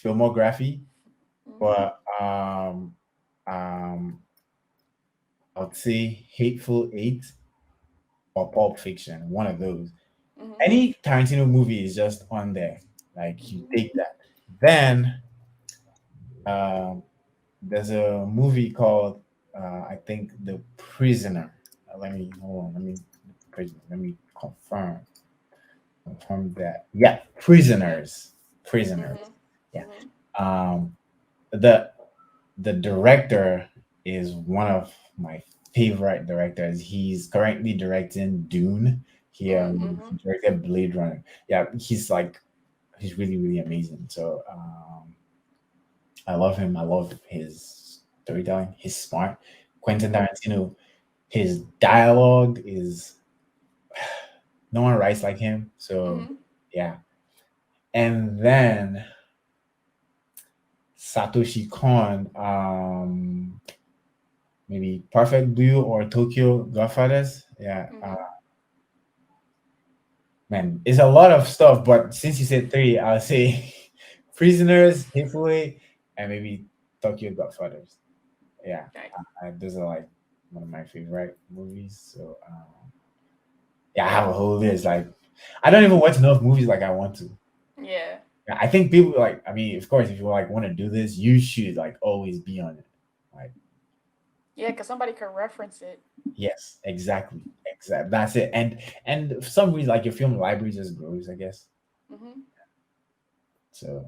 filmography, Mm-hmm. but um, I would say Hateful Eight or Pulp Fiction, one of those. Mm-hmm. Any Tarantino movie is just on there. Like you Mm-hmm. take that. Then um, there's a movie called I think The Prisoner. Let me hold on. Let me confirm that. Yeah, Prisoners. Mm-hmm. Yeah. Mm-hmm. Um, the the director is one of my favorite directors. He's currently directing Dune. Mm-hmm. He directed Blade Runner. Yeah, he's really really amazing. So I love him. I love his storytelling. He's smart. Quentin Mm-hmm. Tarantino, his dialogue is no one writes like him. So Mm-hmm. yeah. And then Satoshi Kon, maybe Perfect Blue or Tokyo Godfathers. Yeah, Mm-hmm. man, it's a lot of stuff. But since you said three, I'll say Prisoners, Hateful Eight, and maybe Tokyo Godfathers. Yeah, Right. those are like one of my favorite movies. So yeah, I have a whole list. Like I don't even watch enough movies like I want to. Yeah. Yeah, I think people like. I mean, of course, if you like want to do this, you should like always be on it. Like Yeah, because somebody could reference it. yes, exactly, exactly. That's it. And for some reason, like your film library just grows, I guess. Mm-hmm. So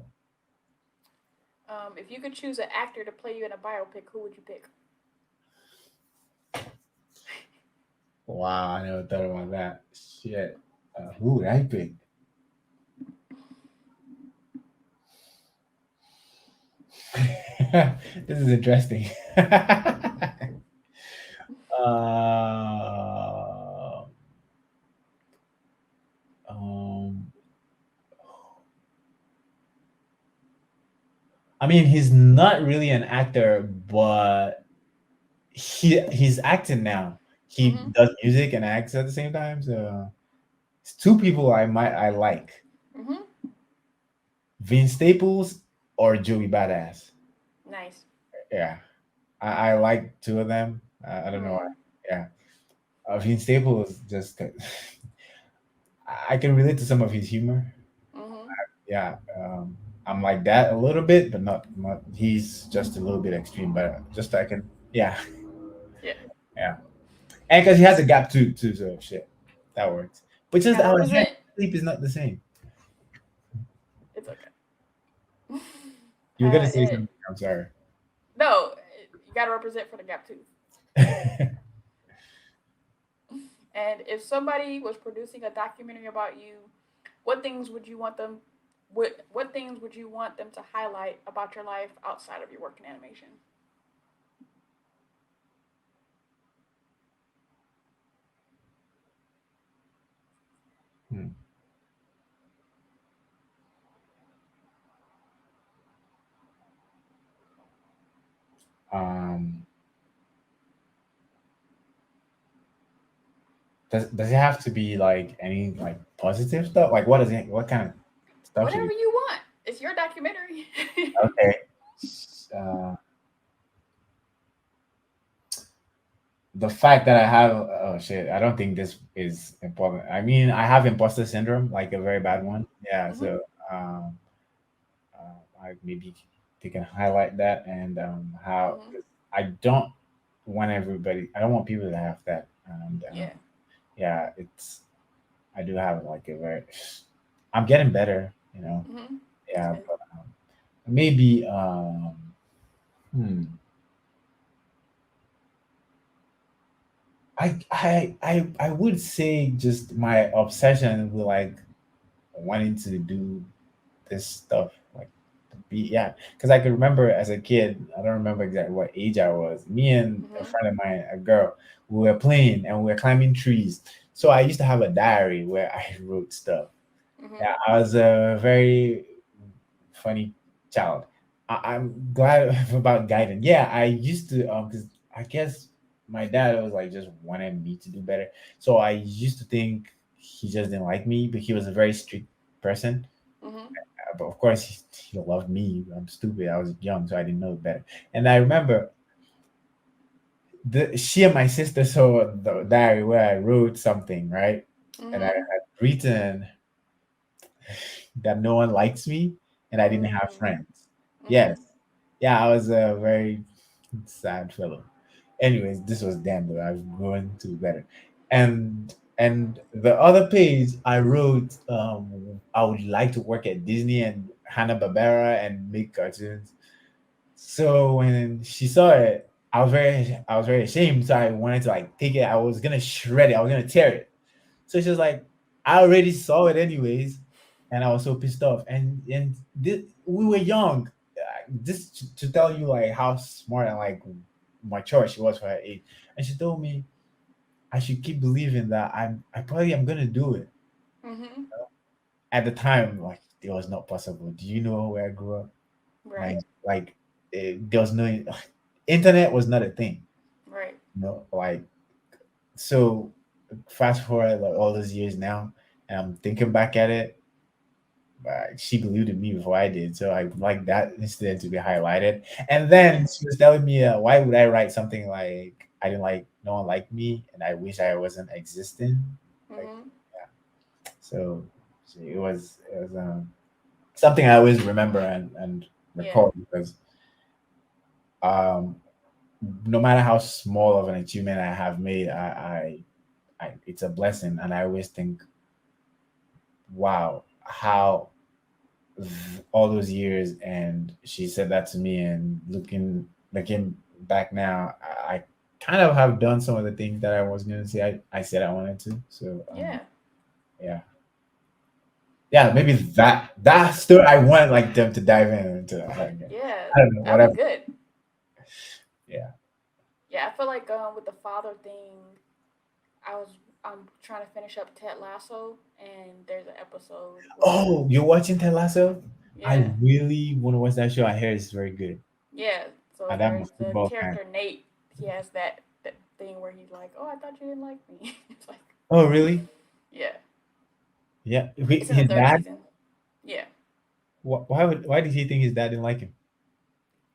If you could choose an actor to play you in a biopic, who would you pick? wow, I never thought about that. Shit, who would I pick? This is interesting. uh, um, I mean, he's not really an actor, but he's acting now. He Mhm. does music and acts at the same time. So it's two people I like: Mhm. Vince Staples or Joey Badass. Nice. Yeah, I like two of them. I don't know why. Mhm. Yeah, Vince Staples just I can relate to some of his humor. Mhm. Yeah, I'm like that a little bit, but not. He's just a little bit extreme, but just I can. Yeah, Yeah. yeah, and because he has a gap too, so shit, that works. But just Gotta our hand represent. sleep is not the same. It's okay. You were gonna say It, something. I'm sorry. no, you gotta represent for the gap tooth. And if somebody was producing a documentary about you, what things would you want them? What things would you want them to highlight about your life outside of your work in animation? Hmm. Um, does it have to be like any like positive stuff? Like what is it? What kind of stuff should Whatever it? you want. It's your documentary. Okay. Uh, the fact that I have oh shit, I don't think this is important. I mean, I have imposter syndrome, like a very bad Mhm. one. Yeah, Mhm. so I maybe they can highlight that and how Mhm. 'cause I don't want everybody. I don't want people to have that. And Yeah. yeah, it's I do have like a very. I'm getting better, you know. Mhm. That's Yeah, good. but maybe hmm, I would say just my obsession with like wanting to do this stuff like to be yeah because I could remember as a kid. I don't remember exactly what age I was. Me and a Mhm. friend of mine, a girl, we were playing and we were climbing trees. So I used to have a diary where I wrote stuff. Mhm. Yeah, I was a very funny child. I'm glad about guiding. Yeah, I used to because I guess my dad was like just wanted me to do better. So I used to think he just didn't like me, but he was a very strict person. Mhm. But of course, he loved me. I'm stupid. I was young, so I didn't know better. And I remember she and my sister saw the diary where I wrote something, right? And I Mhm. had written that no one likes me and I didn't have Mm. friends. Yes. Mhm. Yeah, I was a very sad fellow. Anyways, this was then though. I've grown to be better. And the other page I wrote I would like to work at Disney and Hanna Barbera and make cartoons. So when she saw it, I was very ashamed. So I wanted to like take it. I was gonna shred it. I was gonna tear it. So she was like, I already saw it anyways, and I was so pissed off. And we were young. This to tell you like how smart and like mature she was for her age. And she told me I should keep believing that I probably am gonna do it. Mhm. At the time, like it was not possible. Do you know where I grew up? Right. Like there was no internet was not a thing. Right. You know, like so fast forward like all those years now, and I'm thinking back at it. She believed in me before I did, so I like that incident to be highlighted. And then Yeah. she was telling me, why would I write something like I didn't like no one liked me, and I wish I wasn't existing. Like, Mhm. so it was something I always remember and Yeah. recall because um, no matter how small of an achievement I have made, it's a blessing, and I always think, wow, how all those years and she said that to me and looking back now I kind of have done some of the things that I was going to say I said I wanted to so Yeah. yeah yeah, maybe that story I want like them to dive into. Like, Yeah, I don't know, that'd be whatever. good. Yeah. Yeah, I feel like with the father thing, I was I'm trying to finish up Ted Lasso, and there's an episode where Oh, you're watching Ted Lasso? I yeah, really want to watch that show. I hear it's very good. yeah. So And I'm a there's the football fan. character Nate. He has that thing where he's like, "Oh, I thought you didn't like me." It's like, Oh, really? yeah, Yeah. it's in the His third dad? season. Yeah, Why did he think his dad didn't like him?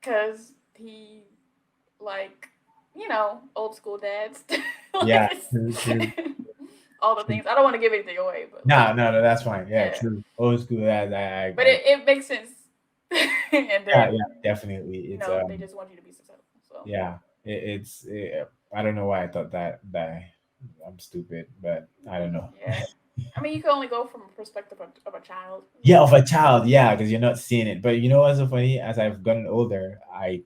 because he like old school dads, Yeah, like true, true, all the true. things. I don't want to give anything away, but No, like no, no, that's fine. Yeah, yeah, true. Old school. but it makes sense. And yeah, then yeah, definitely. It's they just want you to be successful. So yeah, I don't know why I thought that I'm stupid, but I don't know. yeah, I mean, you can only go from a perspective of a child. Yeah, of a child, yeah, because you're not seeing it. But you know what's so funny? As I've gotten older, I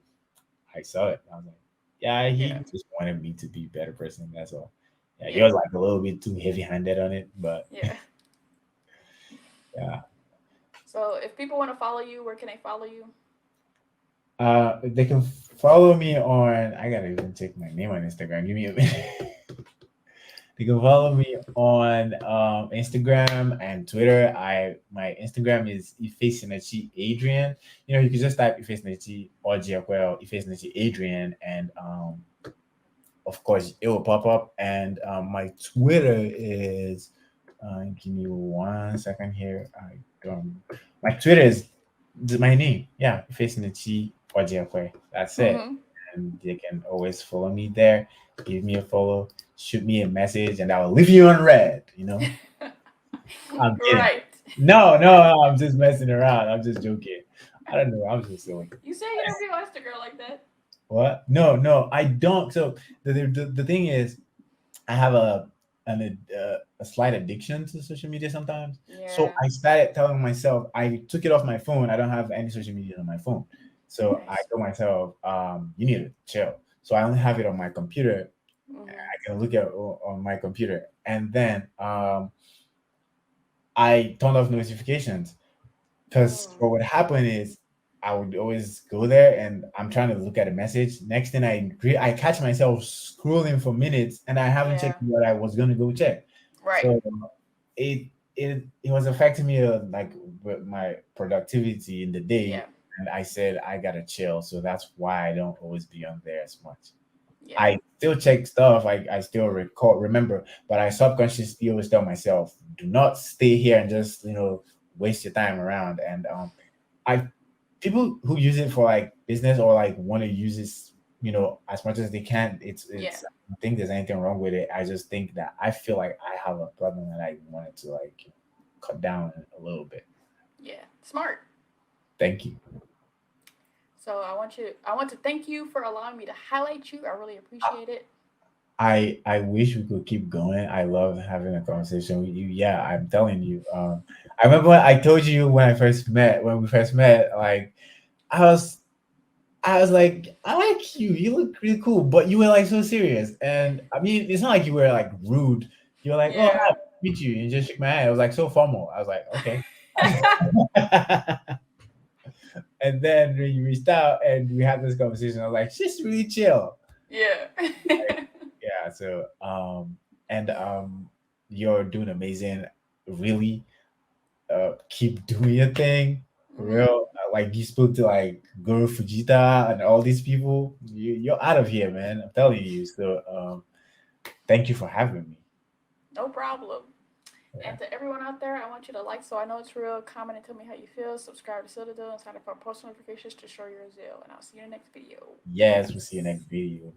saw it. I was like, yeah, Yeah, he just wanted me to be a better person. That's all. Yeah, he yeah, was like a little bit too heavy-handed on it, but yeah. yeah. So if people want to follow you, where can they follow you? They can follow me on. I gotta even check my name on Instagram. Give me a minute. You can follow me on Instagram and Twitter. My Instagram is Ifesinachi Adrian. You know, you can just type Ifesinachi Orjiekwe or Ifesinachi Adrian, and of course it will pop up. And my Twitter is. Give me 1 second here. I don't. My Twitter is my name. Yeah, Ifesinachi Orjiekwe. That's it. Mm-hmm. And you can always follow me there. Give me a follow, shoot me a message, and I will leave you on red. You know, I'm kidding. Right. No, no, I'm just messing around. I'm just joking. I don't know. I'm just silly. You say you don't be on Instagram like that. What? No, no, I don't. So the thing is, I have a slight addiction to social media sometimes. So Yeah. I started telling myself I took it off my phone. I don't have any social media on my phone. So I Nice. told myself, you need to chill. So I only have it on my computer. Mm-hmm. I can look at on my computer, and then I turned off notifications because Mm. what would happen is I would always go there and I'm trying to look at a message. Next thing I catch myself scrolling for minutes and I haven't Yeah. checked what I was going to go check. Right. So it was affecting me like with my productivity in the Yeah. day. And I said I gotta chill. So that's why I don't always be on there as much. Yeah. I still check stuff. I still remember, but I subconsciously always tell myself, do not stay here and just waste your time around. And I people who use it for like business or like want to use this, as much as they can. Yeah. It's. I don't think there's anything wrong with it. I just think that I feel like I have a problem that I wanted to like cut down a little bit. Yeah. Smart. Thank you. So I want to thank you for allowing me to highlight you. I really appreciate it. I wish we could keep going. I love having a conversation with you. Yeah, I'm telling you. I remember I told you when we first met. Like I was I was like, I like you. You look really cool, but you were like so serious. And I mean, it's not like you were like rude. You were like, oh, hi, Yeah. meet you, and you just shook my hand. It was like so formal. I was like, okay. And then when you reached out and we had this conversation, I was like, she's really chill. Yeah. Yeah. So and you're doing amazing. Really, keep doing your thing. For Hmm. real. Like you spoke to like Guru Fujita and all these people. You're out of here, man. I'm telling you. So thank you for having me. No problem. Yeah. And to everyone out there, I want you to like So I Know It's Real, comment and tell me how you feel, subscribe to Citadel, and sign up for post notifications to show your zeal. And I'll see you in the next video. Yes, we'll see you Peace. next video.